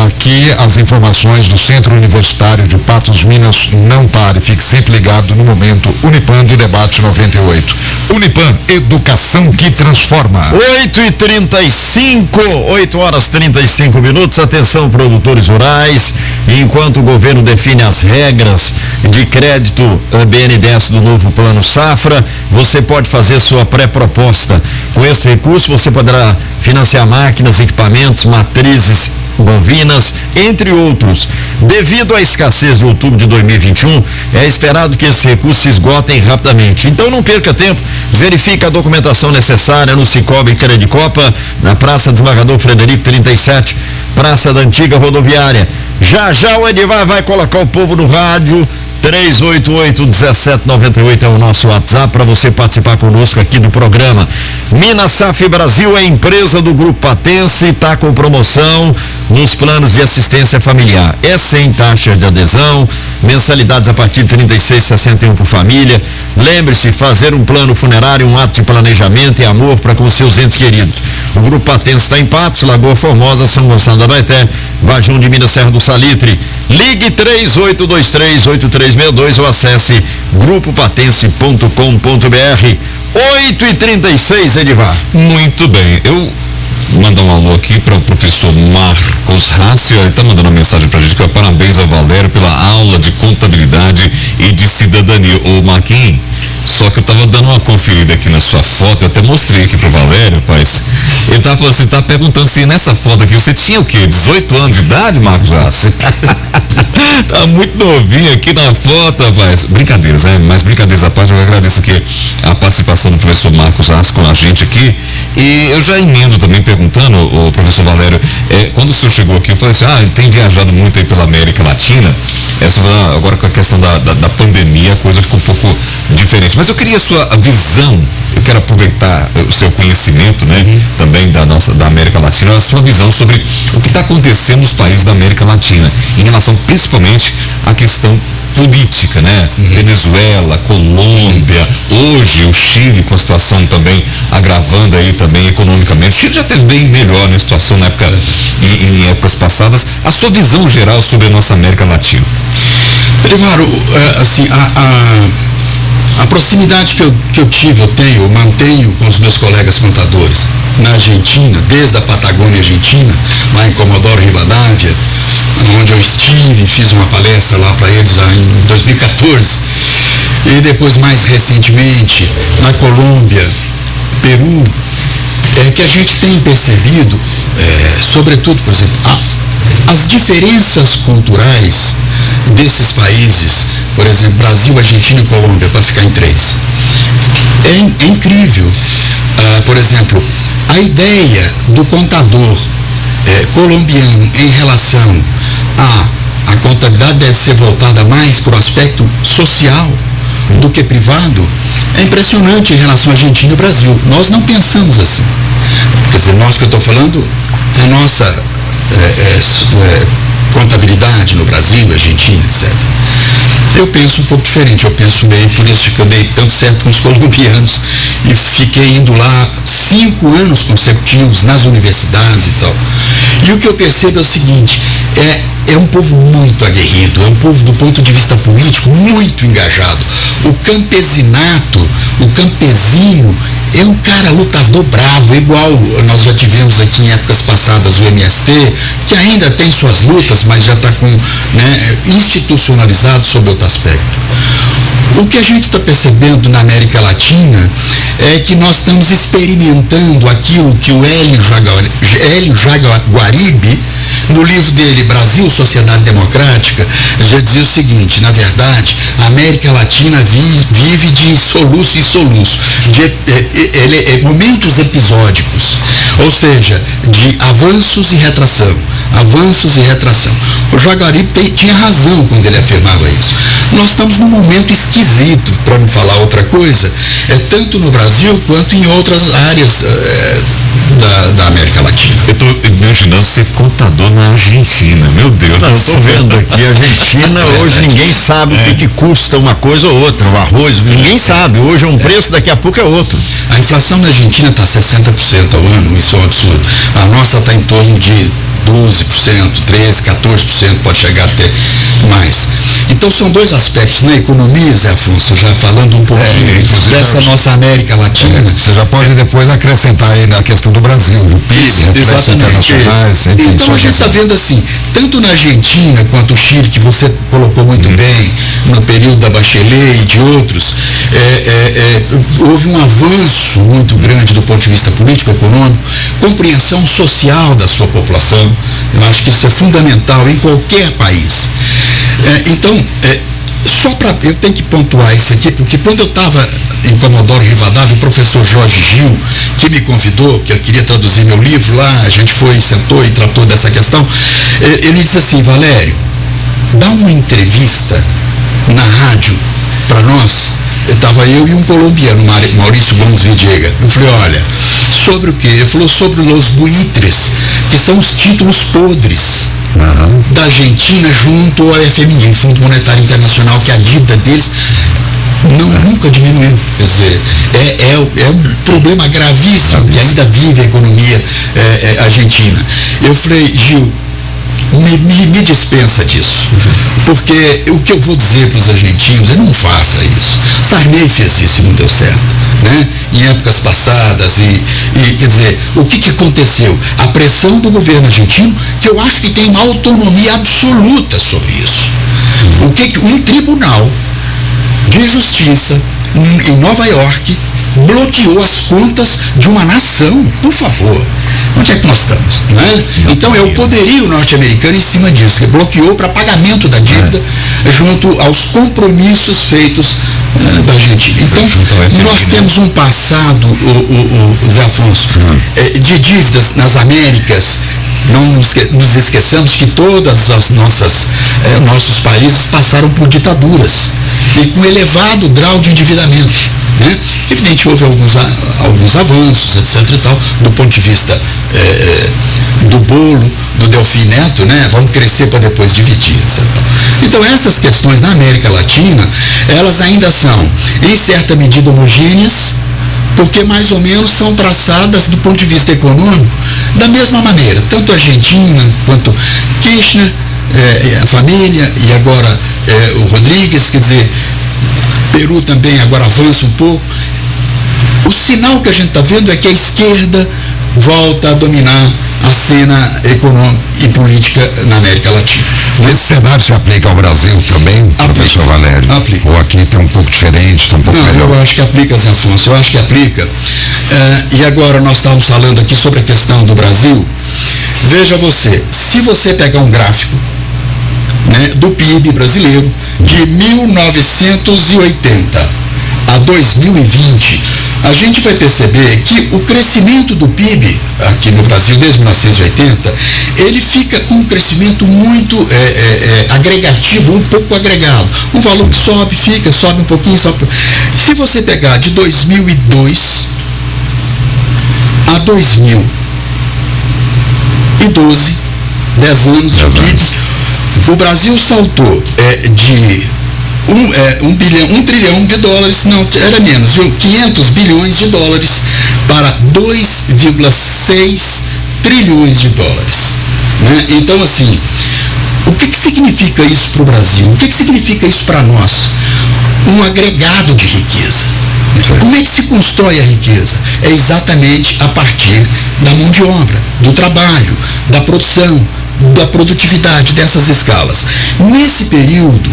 [SPEAKER 1] aqui as informações do Centro Universitário de Patos, Minas. Não pare, fique sempre ligado no Momento Unipan do Debate 98. Unipan, educação que transforma.
[SPEAKER 2] 8h35. Atenção, produtores rurais. Enquanto o governo define as regras de crédito BNDES do novo Plano Safra, você pode fazer sua pré-proposta. Com esse recurso, você poderá financiar máquinas, equipamentos, matrizes bovinas, entre outros. Devido à escassez de outubro de 2021, é esperado que esses recursos se esgotem rapidamente. Então não perca tempo, verifique a documentação necessária no Cicobi Credicopa, na Praça Desembargador Frederico 37, Praça da Antiga Rodoviária. Já já o Edivar vai colocar o povo no rádio. 388-1798 é o nosso WhatsApp para você participar conosco aqui do programa. Minas Safra Brasil é empresa do Grupo Patense e está com promoção nos planos de assistência familiar. É sem taxa de adesão, mensalidades a partir de R$ 36,61 por família. Lembre-se, fazer um plano funerário, um ato de planejamento e amor para com seus entes queridos. O Grupo Patense está em Patos, Lagoa Formosa, São Gonçalo da Abaeté, Vajão de Minas, Serra do Salitre. Ligue 3823-8362 ou acesse grupopatense.com.br. 8h36, Edivar.
[SPEAKER 3] Muito bem. Eu mandar um alô aqui para o professor Marcos Rassi, ele está mandando uma mensagem para a gente, que é parabéns ao Valério pela aula de contabilidade e de cidadania. Ô Marquinhos, só que eu estava dando uma conferida aqui na sua foto, eu até mostrei aqui pro Valério, rapaz. Ele estava falando assim, tá perguntando se nessa foto aqui você tinha o quê? 18 anos de idade, Marcos Rassi? Tá muito novinho aqui na foto, rapaz. Brincadeiras, né? Mas brincadeiras à parte, eu agradeço aqui a participação do professor Marcos Rassi com a gente aqui. E eu já emendo também perguntando, o professor Valério, quando o senhor chegou aqui, eu falei assim, ele tem viajado muito aí pela América Latina. Agora com a questão da pandemia, a coisa ficou um pouco diferente. Mas eu queria a sua visão, eu quero aproveitar o seu conhecimento, né, também da América Latina, a sua visão sobre o que está acontecendo nos países da América Latina, em relação principalmente à questão política, né? Venezuela, Colômbia, hoje o Chile com a situação também agravando aí também economicamente. O Chile já teve bem melhor na situação na época, em épocas passadas. A sua visão geral sobre a nossa América Latina?
[SPEAKER 4] Edivaro, assim, a proximidade que eu mantenho com os meus colegas contadores na Argentina, desde a Patagônia Argentina, lá em Comodoro Rivadavia, onde eu estive, fiz uma palestra lá para eles em 2014, e depois mais recentemente na Colômbia, Peru, que a gente tem percebido, sobretudo, por exemplo, as diferenças culturais desses países, por exemplo, Brasil, Argentina e Colômbia, para ficar em três. É incrível. Por exemplo, a ideia do contador colombiano em relação a contabilidade deve ser voltada mais para o aspecto social do que privado, é impressionante em relação à Argentina e Brasil. Nós não pensamos assim. Quer dizer, nós que eu estou falando, a nossa contabilidade no Brasil, Argentina, etc. Eu penso um pouco diferente, eu penso meio, por isso que eu dei tanto certo com os colombianos e fiquei indo lá 5 anos consecutivos nas universidades e tal. E o que eu percebo é o seguinte, é um povo muito aguerrido, é um povo do ponto de vista político muito engajado. O campesinato, o campesino, é um cara lutador bravo, igual nós já tivemos aqui em épocas passadas o MST, que ainda tem suas lutas, mas já está institucionalizado sob outro aspecto. O que a gente está percebendo na América Latina é que nós estamos experimentando aquilo que o Hélio Jaguaribe, no livro dele, Brasil, Sociedade Democrática, já dizia o seguinte, na verdade, a América Latina vive de soluço em soluço, de momentos episódicos, ou seja, de avanços e retração. O Jaguaribe tinha razão quando ele afirmava isso. Nós estamos num momento esquisito, para não falar outra coisa, tanto no Brasil quanto em outras áreas da América Latina.
[SPEAKER 3] Eu estou imaginando ser contador na Argentina, meu Deus.
[SPEAKER 2] Não, eu estou vendo aqui, a Argentina, hoje ninguém sabe o que custa uma coisa ou outra, o arroz, ninguém sabe, hoje é um preço, daqui a pouco é outro.
[SPEAKER 4] A inflação na Argentina está 60% ao ano, isso é um absurdo. A nossa está em torno de 12%, 13%, 14%, pode chegar até mais. Então são dois aspectos na economia, Zé Afonso, já falando um pouquinho dessa nossa América Latina.
[SPEAKER 1] Você já pode depois acrescentar aí na questão do Brasil, o PIB, reflexos internacionais, enfim.
[SPEAKER 4] Então a gente está vendo assim, tanto na Argentina quanto o Chile, que você colocou muito bem, no período da Bachelet e de outros, houve um avanço muito grande do ponto de vista político, econômico, compreensão social da sua população. Eu acho que isso é fundamental em qualquer país. Eu tenho que pontuar isso aqui, porque quando eu estava em Comodoro Rivadavia, o professor Jorge Gil, que me convidou, que eu queria traduzir meu livro lá, a gente sentou e tratou dessa questão, ele disse assim: Valério, dá uma entrevista na rádio para nós. Estava eu e um colombiano, Maurício Gomes Vidiega. Eu falei: olha, sobre o quê? Ele falou sobre os buitres, que são os títulos podres da Argentina junto ao FMI, Fundo Monetário Internacional, que a dívida deles nunca diminuiu. Quer dizer, é um problema gravíssimo que ainda vive a economia argentina. Eu falei: Gil, me dispensa disso, porque o que eu vou dizer para os argentinos é: não faça isso. Sarney fez isso e não deu certo, né? Em épocas passadas, quer dizer, o que aconteceu? A pressão do governo argentino, que eu acho que tem uma autonomia absoluta sobre isso. Um tribunal de justiça em Nova York bloqueou as contas de uma nação. Por favor, onde é que nós estamos? Não é? Então é o poderio norte-americano em cima disso, que bloqueou para pagamento da dívida junto aos compromissos feitos da Argentina. Então nós temos um passado, o Zé Afonso, de dívidas nas Américas. Não nos esqueçamos que todas as nossos países passaram por ditaduras e com elevado grau de endividamento, né? Evidente, houve alguns avanços, etc. e tal, do ponto de vista do bolo do Delfim Neto, né? Vamos crescer para depois dividir, etc. Então essas questões na América Latina, elas ainda são, em certa medida, homogêneas, porque mais ou menos são traçadas do ponto de vista econômico da mesma maneira, tanto a Argentina quanto Kirchner, a família, e agora o Rodrigues, quer dizer, Peru também agora avança um pouco. O sinal que a gente está vendo é que a esquerda volta a dominar a cena econômica e política na América Latina.
[SPEAKER 1] Esse cenário se aplica ao Brasil também, professor Valério?
[SPEAKER 4] Aplica.
[SPEAKER 1] Ou aqui está um pouco diferente, está um pouco melhor?
[SPEAKER 4] Eu acho que aplica, Zé Afonso, eu acho que aplica. E agora nós estávamos falando aqui sobre a questão do Brasil. Veja você, se você pegar um gráfico, né, do PIB brasileiro de 1980 a 2020, a gente vai perceber que o crescimento do PIB aqui no Brasil desde 1980, ele fica com um crescimento muito agregativo, um pouco agregado. Um valor que sobe um pouquinho, sobe. Se você pegar de 2002 a 2012, 10 anos de PIB, o Brasil saltou de 1 trilhão de dólares, não, era menos, viu? 500 bilhões de dólares para 2,6 trilhões de dólares. Né? Então, assim, o que significa isso para o Brasil? O que significa isso para nós? Um agregado de riqueza. Como é que se constrói a riqueza? É exatamente a partir da mão de obra, do trabalho, da produção, da produtividade, dessas escalas. Nesse período,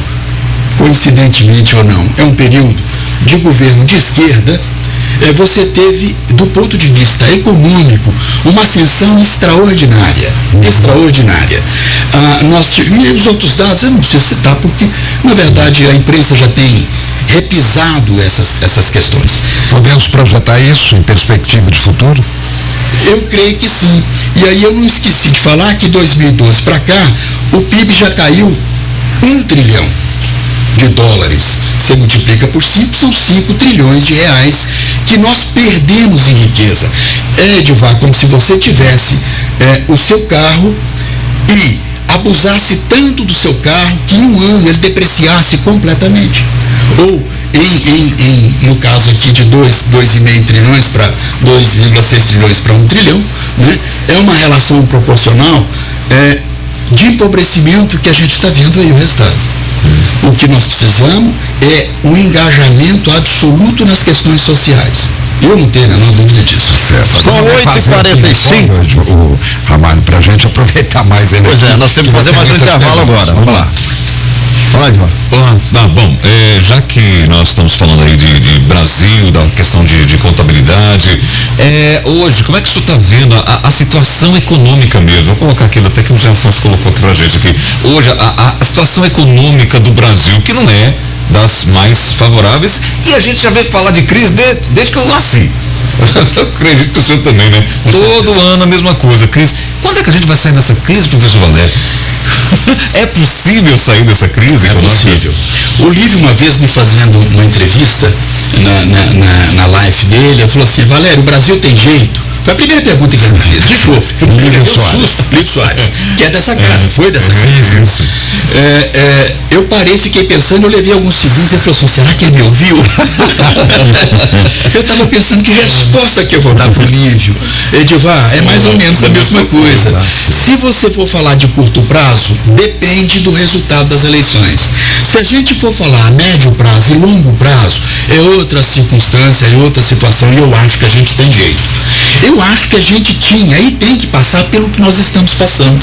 [SPEAKER 4] coincidentemente ou não, é um período de governo de esquerda, você teve, do ponto de vista econômico, uma ascensão extraordinária. Extraordinária. E os outros dados eu não preciso citar, porque, na verdade, a imprensa já tem repisado essas questões.
[SPEAKER 1] Podemos projetar isso em perspectiva de futuro?
[SPEAKER 4] Eu creio que sim. E aí eu não esqueci de falar que 2012 para cá, o PIB já caiu 1 trilhão de dólares. Você multiplica por 5, são 5 trilhões de reais que nós perdemos em riqueza. Edivar, como se você tivesse o seu carro e abusasse tanto do seu carro que em um ano ele depreciasse completamente. Ou, no caso aqui de 2,5 trilhões para 2,6 trilhões para 1 trilhão, né? É uma relação proporcional de empobrecimento que a gente está vendo aí o resultado. O que nós precisamos é um engajamento absoluto nas questões sociais. Eu não tenho a menor dúvida disso.
[SPEAKER 1] Certo.
[SPEAKER 2] São 8h45.
[SPEAKER 1] O Ramalho, pra gente aproveitar mais ele.
[SPEAKER 2] Pois é, nós temos que fazer mais um intervalo agora. Vamos lá. Pode, mano.
[SPEAKER 3] Bom, já que nós estamos falando aí de Brasil, da questão de contabilidade, hoje, como é que o senhor está vendo a situação econômica mesmo? Vou colocar aquilo até que o José Afonso colocou aqui pra gente aqui. Hoje, a situação econômica do Brasil, que não é das mais favoráveis, e a gente já veio falar de crise desde que eu nasci. Eu acredito que o senhor também, né? Todo ano a mesma coisa, crise. Quando é que a gente vai sair dessa crise, professor Valério? É possível sair dessa crise?
[SPEAKER 4] É possível. O Lívio, uma vez me fazendo uma entrevista na live dele, ele falou assim: Valério, o Brasil tem jeito? Foi a primeira pergunta que ele me fez, de chofre. Lívio Soares, que é dessa casa, foi dessa casa.
[SPEAKER 3] Isso.
[SPEAKER 4] Eu parei, fiquei pensando, eu levei alguns segundos e ele falou assim: será que ele me ouviu? Eu estava pensando que resposta que eu vou dar pro Lívio. Edivar, é mais ou menos a mesma coisa. Se você for falar de curto prazo, depende do resultado das eleições. Se a gente for falar a médio prazo e longo prazo, é outra circunstância, é outra situação, e eu acho que a gente tem jeito. Eu acho que a gente tinha e tem que passar pelo que nós estamos passando.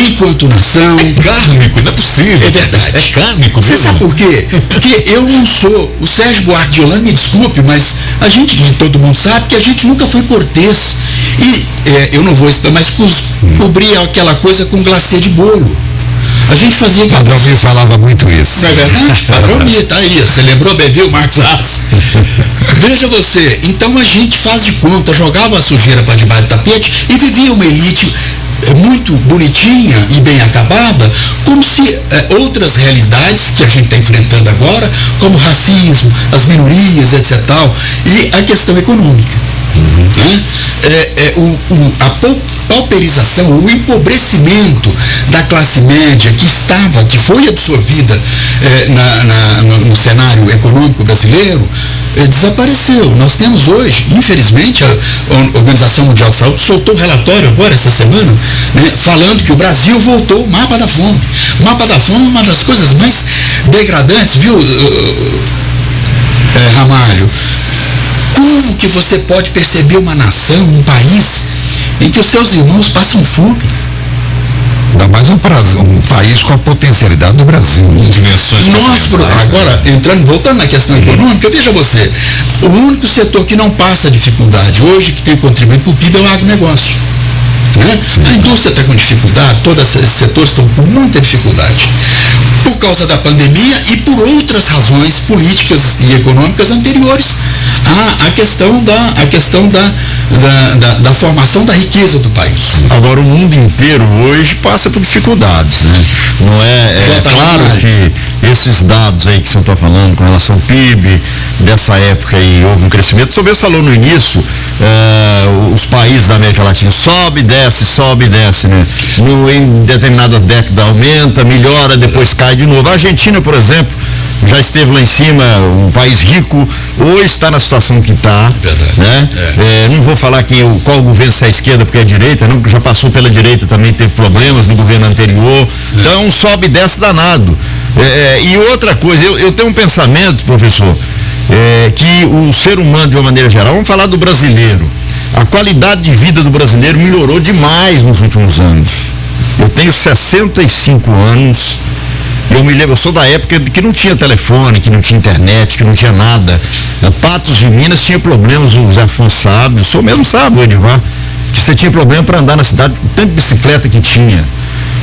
[SPEAKER 4] Enquanto nação.
[SPEAKER 3] É kármico, não é possível.
[SPEAKER 4] É verdade.
[SPEAKER 3] É kármico
[SPEAKER 4] mesmo. Você sabe por quê? Porque eu não sou. O Sérgio Buarque de Holanda, me desculpe, mas a gente, todo mundo sabe que a gente nunca foi cortês. E eu não vou explicar, mas cobrir aquela coisa com glacê de bolo. A gente fazia...
[SPEAKER 1] Padrão Mir falava muito isso.
[SPEAKER 4] Não é verdade? Padrão Mir, tá aí. Você lembrou bem, viu, Marcos Haas? Veja você, então a gente faz de conta, jogava a sujeira para debaixo do tapete e vivia uma elite muito bonitinha e bem acabada, como se outras realidades que a gente está enfrentando agora, como o racismo, as minorias, etc. tal, e a questão econômica. Né? A pauperização, o empobrecimento da classe média que foi absorvida no cenário econômico brasileiro, desapareceu. Nós temos hoje, infelizmente, a Organização Mundial de Saúde soltou um relatório agora, essa semana, né, falando que o Brasil voltou ao mapa da fome. O mapa da fome é uma das coisas mais degradantes, viu, Ramalho? Como que você pode perceber uma nação, um país, em que os seus irmãos passam fome?
[SPEAKER 1] Ainda mais um país com a potencialidade do Brasil.
[SPEAKER 4] Agora, voltando na questão econômica, veja você, o único setor que não passa dificuldade hoje, que tem contribuído para o PIB, é o agronegócio. Né? A indústria está com dificuldade, todos esses setores estão com muita dificuldade, por causa da pandemia e por outras razões políticas e econômicas anteriores à questão da formação da riqueza do país.
[SPEAKER 2] Agora, o mundo inteiro hoje passa por dificuldades, né? Não é claro que esses dados aí que você está falando com relação ao PIB, dessa época aí houve um crescimento. O senhor mesmo falou no início, os países da América Latina sobe e desce, né? Em determinadas décadas aumenta, melhora, depois cai de novo. A Argentina, por exemplo, já esteve lá em cima, um país rico, hoje está na situação que está, né? Não vou falar qual governo, se é a esquerda porque é a direita, não, porque já passou pela direita, também teve problemas no governo anterior, então um sobe e desce danado. E outra coisa, eu tenho um pensamento, professor, que o ser humano, de uma maneira geral, vamos falar do brasileiro, a qualidade de vida do brasileiro melhorou demais nos últimos anos. Eu tenho 65 anos, eu me lembro, eu sou da época que não tinha telefone, que não tinha internet, que não tinha nada. Patos de Minas tinha problemas, o Zé Afonso sabe, o senhor mesmo sabe, o Edivar, que você tinha problema para andar na cidade, tanto bicicleta que tinha.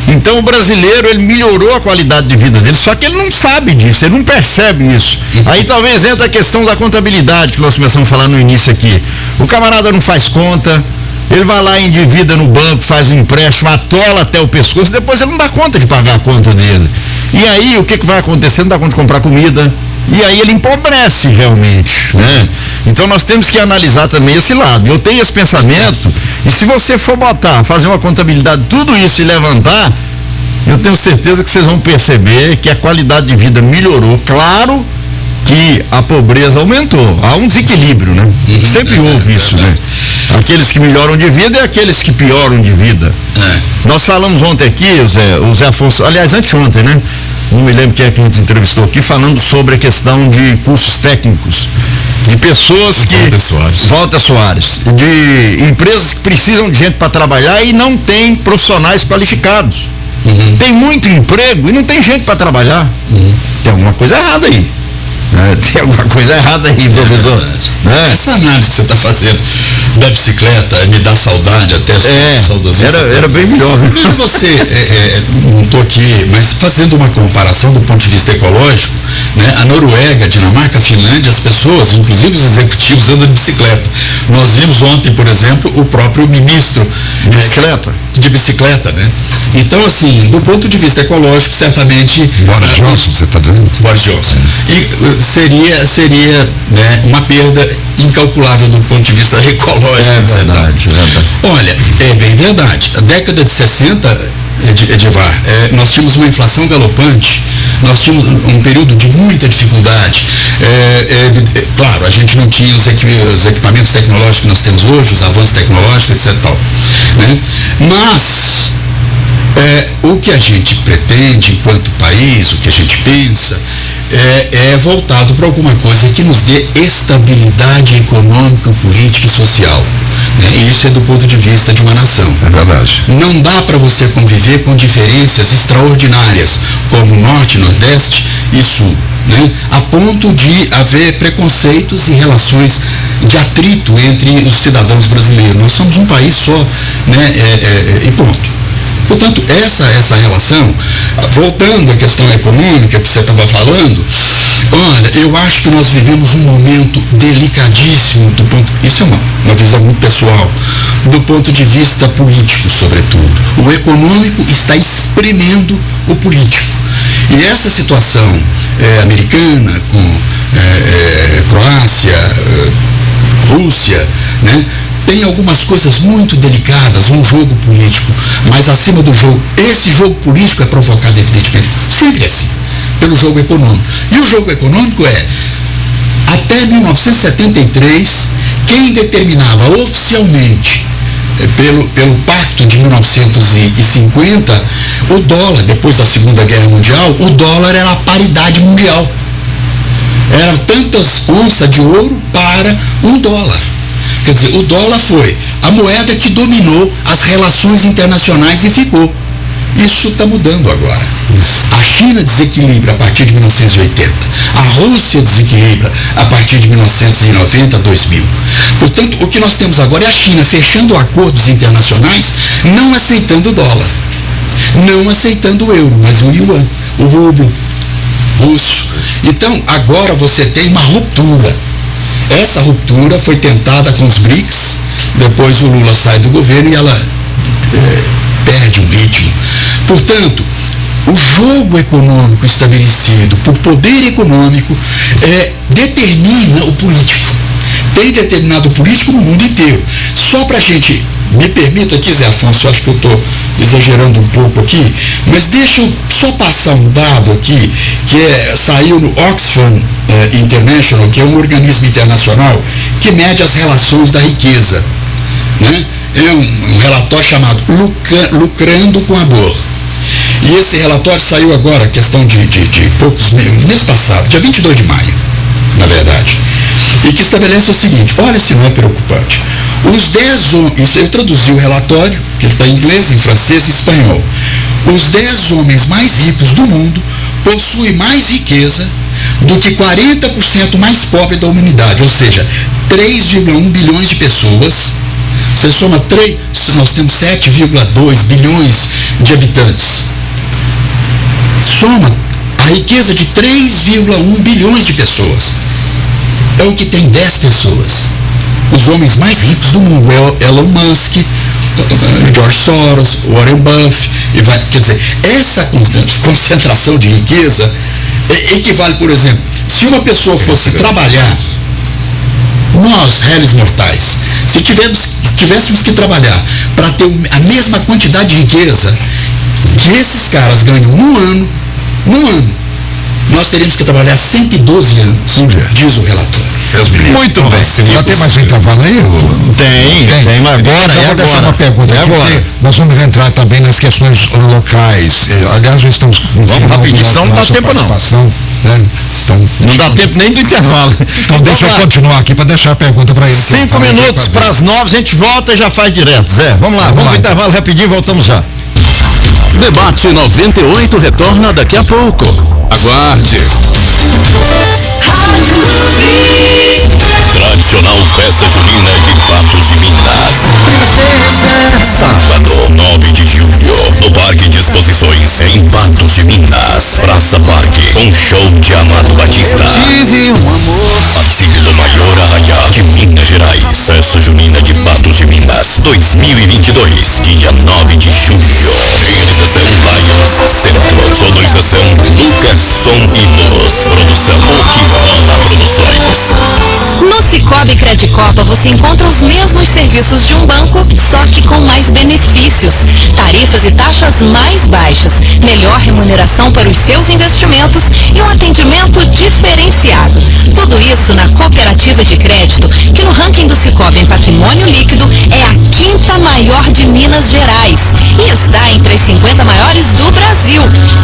[SPEAKER 2] Então o brasileiro, ele melhorou a qualidade de vida dele, só que ele não sabe disso, ele não percebe isso. Aí talvez entra a questão da contabilidade, que nós começamos a falar no início aqui. O camarada não faz conta, ele vai lá, endivida no banco, faz um empréstimo, atola até o pescoço, depois ele não dá conta de pagar a conta dele. E aí, o que vai acontecer? Não dá conta de comprar comida, e aí ele empobrece realmente, né? Então nós temos que analisar também esse lado. Eu tenho esse pensamento, e se você for fazer uma contabilidade, tudo isso e levantar, eu tenho certeza que vocês vão perceber que a qualidade de vida melhorou. Claro que a pobreza aumentou, há um desequilíbrio, né? Sempre houve isso, né? Aqueles que melhoram de vida e aqueles que pioram de vida. Nós falamos ontem aqui, o Zé Afonso, aliás, anteontem, né? não me lembro quem é que a gente entrevistou aqui, falando sobre a questão de cursos técnicos, de pessoas que... Walter Soares. De empresas que precisam de gente para trabalhar e não tem profissionais qualificados. Tem muito emprego e não tem gente para trabalhar. Tem alguma coisa errada aí. Tem alguma coisa errada aí, professor.
[SPEAKER 4] Essa análise que você está fazendo da bicicleta me dá saudade até
[SPEAKER 2] era bem melhor.
[SPEAKER 4] Veja você, não estou aqui, mas fazendo uma comparação do ponto de vista ecológico, né, a Noruega, a Dinamarca, a Finlândia, as pessoas, inclusive os executivos, andam de bicicleta. Nós vimos ontem, por exemplo, o próprio ministro de bicicleta, né? Então, assim, do ponto de vista ecológico, certamente...
[SPEAKER 1] Boris Johnson, você está dizendo?
[SPEAKER 4] Boris Johnson. E seria né, uma perda incalculável do ponto de vista ecológico.
[SPEAKER 2] É verdade.
[SPEAKER 4] Olha, é bem verdade. A década de 60, Edivar, nós tínhamos uma inflação galopante, nós tínhamos um período de muita dificuldade. Claro, a gente não tinha os equipamentos tecnológicos que nós temos hoje, os avanços tecnológicos, etc. Né? Mas o que a gente pretende enquanto país, o que a gente pensa, é voltado para alguma coisa que nos dê estabilidade econômica, política e social. Né? E isso é do ponto de vista de uma nação.
[SPEAKER 1] É verdade.
[SPEAKER 4] Não dá para você conviver com diferenças extraordinárias, como Norte, Nordeste e Sul, né? A ponto de haver preconceitos e relações de atrito entre os cidadãos brasileiros. Nós somos um país só, né? E ponto. Portanto, essa relação, voltando à questão econômica que você estava falando, olha, eu acho que nós vivemos um momento delicadíssimo isso é uma visão muito pessoal, do ponto de vista político, sobretudo. O econômico está espremendo o político. E essa situação americana com Croácia, Rússia, né? Tem algumas coisas muito delicadas, um jogo político, mas acima do jogo, esse jogo político é provocado, evidentemente, sempre assim, pelo jogo econômico. E o jogo econômico até 1973, quem determinava oficialmente, pelo Pacto de 1950, o dólar, depois da Segunda Guerra Mundial, o dólar era a paridade mundial. Eram tantas onças de ouro para um dólar. Quer dizer, o dólar foi a moeda que dominou as relações internacionais e ficou. Isso está mudando agora. A China desequilibra a partir de 1980. A Rússia desequilibra a partir de 1990 a 2000. Portanto, o que nós temos agora é a China fechando acordos internacionais, não aceitando o dólar, não aceitando o euro, mas o yuan, o rublo russo. Então, agora você tem uma ruptura. Essa ruptura foi tentada com os BRICS, depois o Lula sai do governo e ela perde um ritmo. Portanto, o jogo econômico estabelecido por poder econômico determina o político. Tem determinado o político no mundo inteiro. Só para a gente, me permita aqui, Zé Afonso, acho que eu estou exagerando um pouco aqui, mas deixa eu só passar um dado aqui, que saiu no Oxfam International, que é um organismo internacional que mede as relações da riqueza, né? É um relatório chamado Lucrando com a Dor. E esse relatório saiu agora, questão de poucos meses, mês passado, dia 22 de maio, na verdade, e que estabelece o seguinte: olha se não é preocupante. Os 10 homens, eu traduzi o relatório, que ele está em inglês, em francês e espanhol. Os 10 homens mais ricos do mundo possuem mais riqueza do que 40% mais pobre da humanidade, ou seja, 3,1 bilhões de pessoas. Você soma 3, nós temos 7,2 bilhões de habitantes. Soma a riqueza de 3,1 bilhões de pessoas. É o que tem 10 pessoas. Os homens mais ricos do mundo, Elon Musk, George Soros, Warren Buffett, quer dizer, essa concentração de riqueza equivale, por exemplo, se uma pessoa fosse trabalhar, nós, réis mortais, se tivéssemos que trabalhar para ter a mesma quantidade de riqueza que esses caras ganham num ano, nós teríamos que trabalhar 112 anos, diz o relatório.
[SPEAKER 2] Muito bem.
[SPEAKER 1] Já tem mais um intervalo aí?
[SPEAKER 2] Tem, mas agora
[SPEAKER 1] Eu vou deixar uma pergunta aqui, porque nós vamos entrar também nas questões locais. Aliás, já estamos
[SPEAKER 2] Vamos rapidinho, não dá tempo não.
[SPEAKER 1] Né? Então,
[SPEAKER 2] não dá tempo nem do intervalo.
[SPEAKER 1] Então deixa eu continuar aqui para deixar a pergunta para ele.
[SPEAKER 2] 5 minutos para as 9, a gente volta e já faz direto. Zé, vamos lá, vamos pro intervalo rapidinho, voltamos já.
[SPEAKER 7] Debate 98 retorna daqui a pouco.
[SPEAKER 8] Aguarde. Tradicional festa junina de Patos de Minas. Sábado, 9 de julho, no Parque de Exposições, em Patos de Minas. Praça Parque, com show de Amado Batista.
[SPEAKER 6] Tive um amor.
[SPEAKER 8] Participe do maior arraial de Minas Gerais. Festa junina de Patos de Minas, 2022, dia 9 de julho. Realização Lions, Centro, sonorização Lucas Som e Luz. Produção Okifama Produções.
[SPEAKER 5] No Cicobi Credicopa você encontra os mesmos serviços de um banco, só que com mais benefícios. Tarifas e taxas mais baixas, melhor remuneração para os seus investimentos e um atendimento diferenciado. Tudo isso na cooperativa de crédito, que no ranking do Cicobi em patrimônio líquido é a 5ª maior de Minas Gerais e está entre as 50 maiores do Brasil.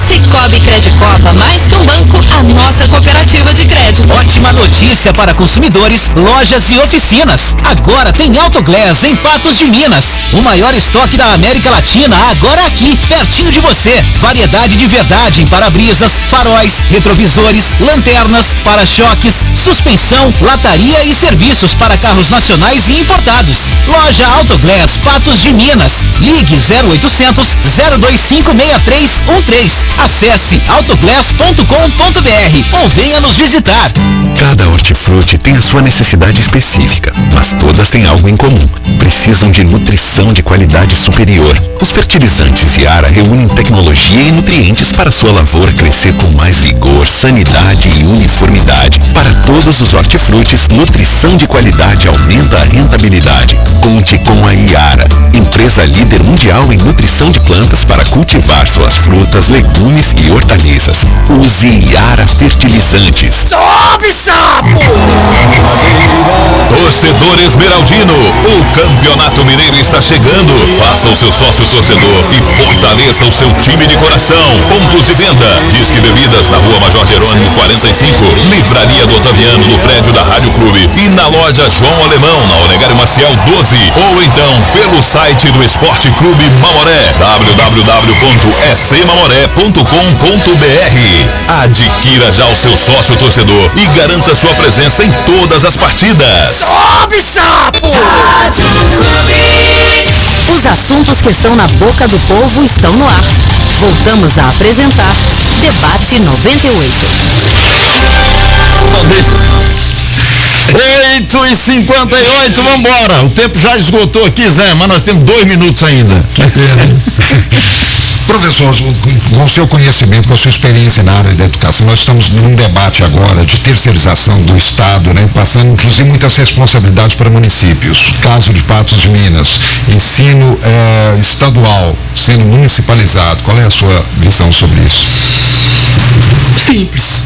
[SPEAKER 5] Cicobi Credicopa, mais que um banco, a nossa cooperativa de crédito.
[SPEAKER 9] Ótima notícia para consumidores, lojas e oficinas. Agora tem Autoglass em Patos de Minas. O maior estoque da América Latina, agora aqui, pertinho de você. Variedade de verdade em para-brisas, faróis, retrovisores, lanternas, para-choques, suspensão, lataria e serviços para carros nacionais e importados. Loja Autoglass, Patos de Minas. Ligue 0800 025 6313. Acesse autoglass.com.br ou venha nos visitar.
[SPEAKER 10] Cada hortifruti tem a sua necessidade específica, mas todas têm algo em comum. Precisam de nutrição de qualidade superior. Os fertilizantes Yara reúnem tecnologia e nutrientes para sua lavoura crescer com mais vigor, sanidade e uniformidade. Para todos os hortifrutis, nutrição de qualidade aumenta a rentabilidade. Conte com a Yara, empresa líder mundial em nutrição de plantas para cultivar suas frutas, legumes e hortaliças. Use Yara Fertilizantes.
[SPEAKER 6] Sobe, sapo!
[SPEAKER 8] Torcedor Esmeraldino, o Campeonato Mineiro está chegando. Faça o seu sócio torcedor e fortaleça o seu time de coração. Pontos de venda: Disque Bebidas na Rua Major Jerônimo 45, Livraria do Otaviano no prédio da Rádio Clube e na loja João Alemão na Olegário Maciel 12, ou então pelo site do Esporte Clube Mamoré, www.scmamoré.com.br. Adquira já o seu sócio torcedor e garanta sua presença em todas as partidas.
[SPEAKER 6] Sobe, sapo!
[SPEAKER 5] Os assuntos que estão na boca do povo estão no ar. Voltamos a apresentar Debate 98.
[SPEAKER 2] 8h58, vambora. O tempo já esgotou aqui, Zé, mas nós temos 2 minutos ainda.
[SPEAKER 1] Que pena. Professor, com o seu conhecimento, com a sua experiência na área da educação, nós estamos num debate agora de terceirização do Estado, né, passando inclusive muitas responsabilidades para municípios. Caso de Patos de Minas, ensino estadual sendo municipalizado. Qual é a sua visão sobre isso?
[SPEAKER 4] Simples.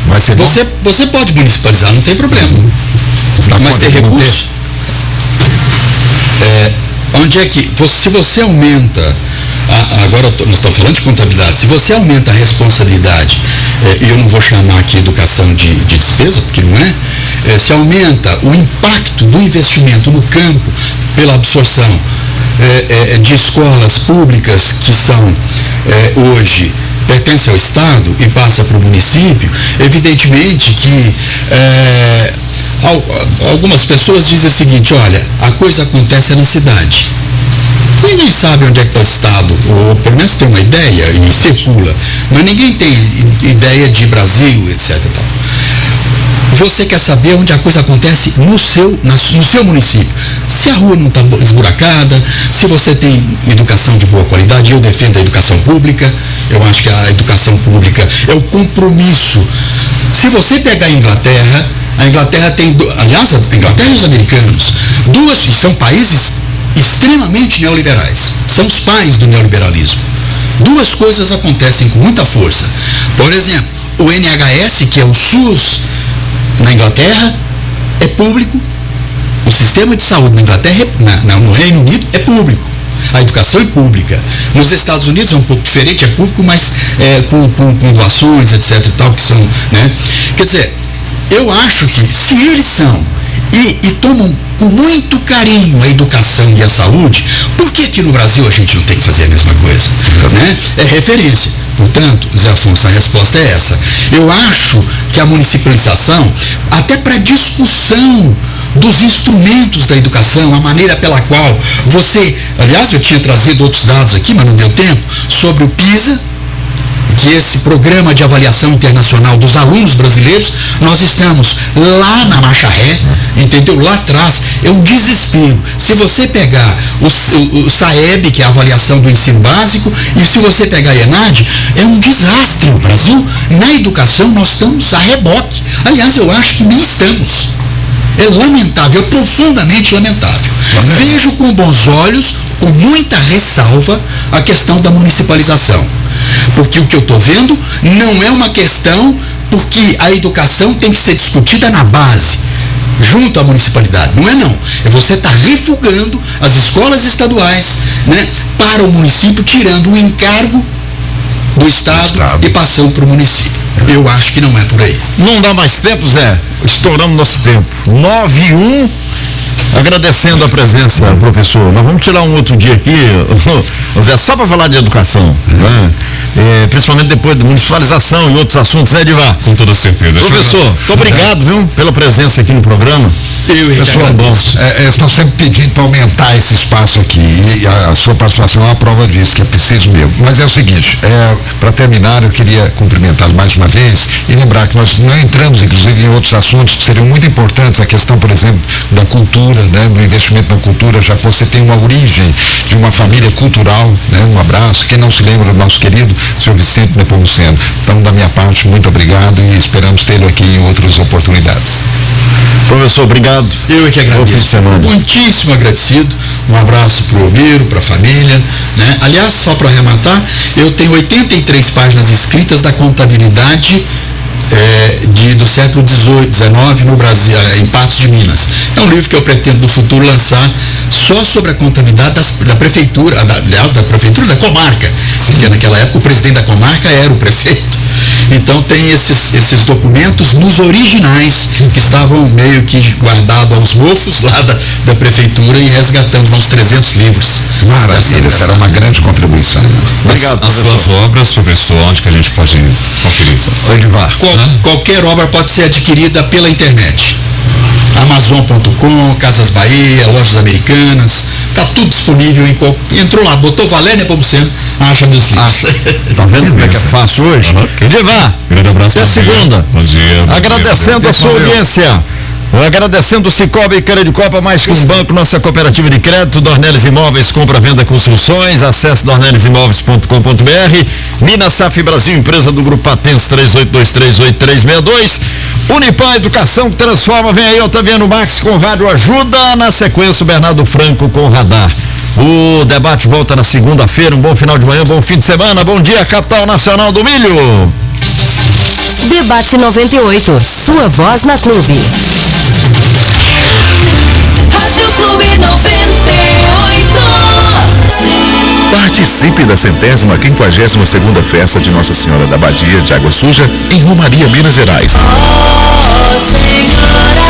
[SPEAKER 1] Vai ser bom?
[SPEAKER 4] Você pode municipalizar, não tem problema. Mas tem recurso. Onde é que, se você aumenta, agora nós estamos falando de contabilidade, se você aumenta a responsabilidade, e eu não vou chamar aqui educação de despesa, porque não é, se aumenta o impacto do investimento no campo pela absorção de escolas públicas que são hoje pertence ao Estado e passa para o município, evidentemente que algumas pessoas dizem o seguinte: olha, a coisa acontece na cidade. Ninguém sabe onde é que está o Estado, ou pelo menos tem uma ideia e circula, mas ninguém tem ideia de Brasil, etc. Tal. Você quer saber onde a coisa acontece no seu município. Se a rua não está esburacada, se você tem educação de boa qualidade. Eu defendo a educação pública. Eu acho que a educação pública é o compromisso. Se você pegar a Inglaterra tem, aliás, a Inglaterra e os americanos, são países extremamente neoliberais. São os pais do neoliberalismo. 2 coisas acontecem com muita força. Por exemplo, O NHS, que é o SUS na Inglaterra, é público. O sistema de saúde na Inglaterra, no Reino Unido, é público. A educação é pública. Nos Estados Unidos é um pouco diferente, é público, mas com doações, etc. e tal, que são, né? Quer dizer, eu acho que se eles são e tomam com muito carinho a educação e a saúde, por que aqui no Brasil a gente não tem que fazer a mesma coisa? Né? É referência. Portanto, Zé Afonso, a resposta é essa. Eu acho que a municipalização, até para discussão dos instrumentos da educação, a maneira pela qual você... Aliás, eu tinha trazido outros dados aqui, mas não deu tempo, sobre o PISA, que esse programa de avaliação internacional dos alunos brasileiros, nós estamos lá na marcha ré, entendeu? Lá atrás, é um desespero. Se você pegar o SAEB, que é a avaliação do ensino básico, e se você pegar a ENAD, é um desastre no Brasil. Na educação, nós estamos a reboque. Aliás, eu acho que nem estamos. É lamentável, é profundamente lamentável. Vejo com bons olhos, com muita ressalva, a questão da municipalização. Porque o que eu estou vendo não é uma questão porque a educação tem que ser discutida na base, junto à municipalidade. Não é não. É você estar refugando as escolas estaduais, né, para o município, tirando o encargo do Estado e passando para o município. Eu acho que não é por aí.
[SPEAKER 2] Não dá mais tempo, Zé. Estouramos nosso tempo. 9:01. Agradecendo a presença, professor. Nós vamos tirar um outro dia aqui, Zé, só para falar de educação, né? Principalmente depois da municipalização e outros assuntos, né, Edivar?
[SPEAKER 3] Com toda certeza.
[SPEAKER 2] Professor, muito obrigado, viu, pela presença aqui no programa.
[SPEAKER 1] Pessoal, estão sempre pedindo para aumentar esse espaço aqui, e a sua participação é a prova disso, que é preciso mesmo. Mas é o seguinte, para terminar, eu queria cumprimentá-lo mais uma vez e lembrar que nós não entramos, inclusive, em outros assuntos que seriam muito importantes, a questão, por exemplo, da cultura, né, do investimento na cultura, já que você tem uma origem de uma família cultural, né, um abraço. Quem não se lembra do nosso querido senhor Vicente Nepomuceno. Então, da minha parte, muito obrigado e esperamos tê-lo aqui em outras oportunidades.
[SPEAKER 2] Professor, obrigado.
[SPEAKER 4] Eu é que agradeço. Muitíssimo agradecido. Um abraço para o Omiro, para a família, né? Aliás, só para arrematar, eu tenho 83 páginas escritas da contabilidade do século XVIII, XIX no Brasil, em Patos de Minas. É um livro que eu pretendo no futuro lançar só sobre a contabilidade da prefeitura, da prefeitura da comarca, porque naquela época o presidente da comarca era o prefeito. Então tem esses documentos nos originais que estavam meio que guardados aos mofos lá da prefeitura, e resgatamos uns 300 livros.
[SPEAKER 1] Maravilha, era uma grande contribuição.
[SPEAKER 3] Obrigado. As suas obras, professor, onde que a gente pode conferir?
[SPEAKER 4] Edivar. Qualquer obra pode ser adquirida pela internet. Amazon.com, Casas Bahia, Lojas Americanas, tá tudo disponível. Entrou lá, botou Valério Nepomuceno, acha meus livros.
[SPEAKER 2] Tá vendo como é que é fácil hoje? Edivar,
[SPEAKER 3] grande abraço.
[SPEAKER 2] Até segunda.
[SPEAKER 3] Bom dia.
[SPEAKER 2] Agradecendo a sua audiência. Agradecendo o Cicobi Credicopa, mais que um banco, nossa cooperativa de crédito. Dornelles Imóveis, compra, venda, construções. Acesse dornellesimóveis.com.br. Minas Saf Brasil, empresa do Grupo Patentes, 38238362. Unipam Educação que transforma. Vem aí Otaviano Max com Rádio Ajuda. Na sequência, o Bernardo Franco com Radar. O debate volta na segunda-feira. Um bom final de manhã, bom fim de semana. Bom dia, capital nacional do milho.
[SPEAKER 11] Debate 98. Sua voz na Clube.
[SPEAKER 6] Rádio Clube 98.
[SPEAKER 8] Participe da 152ª Festa de Nossa Senhora da Badia de Água Suja em Romaria, Minas Gerais.
[SPEAKER 6] Oh, Senhora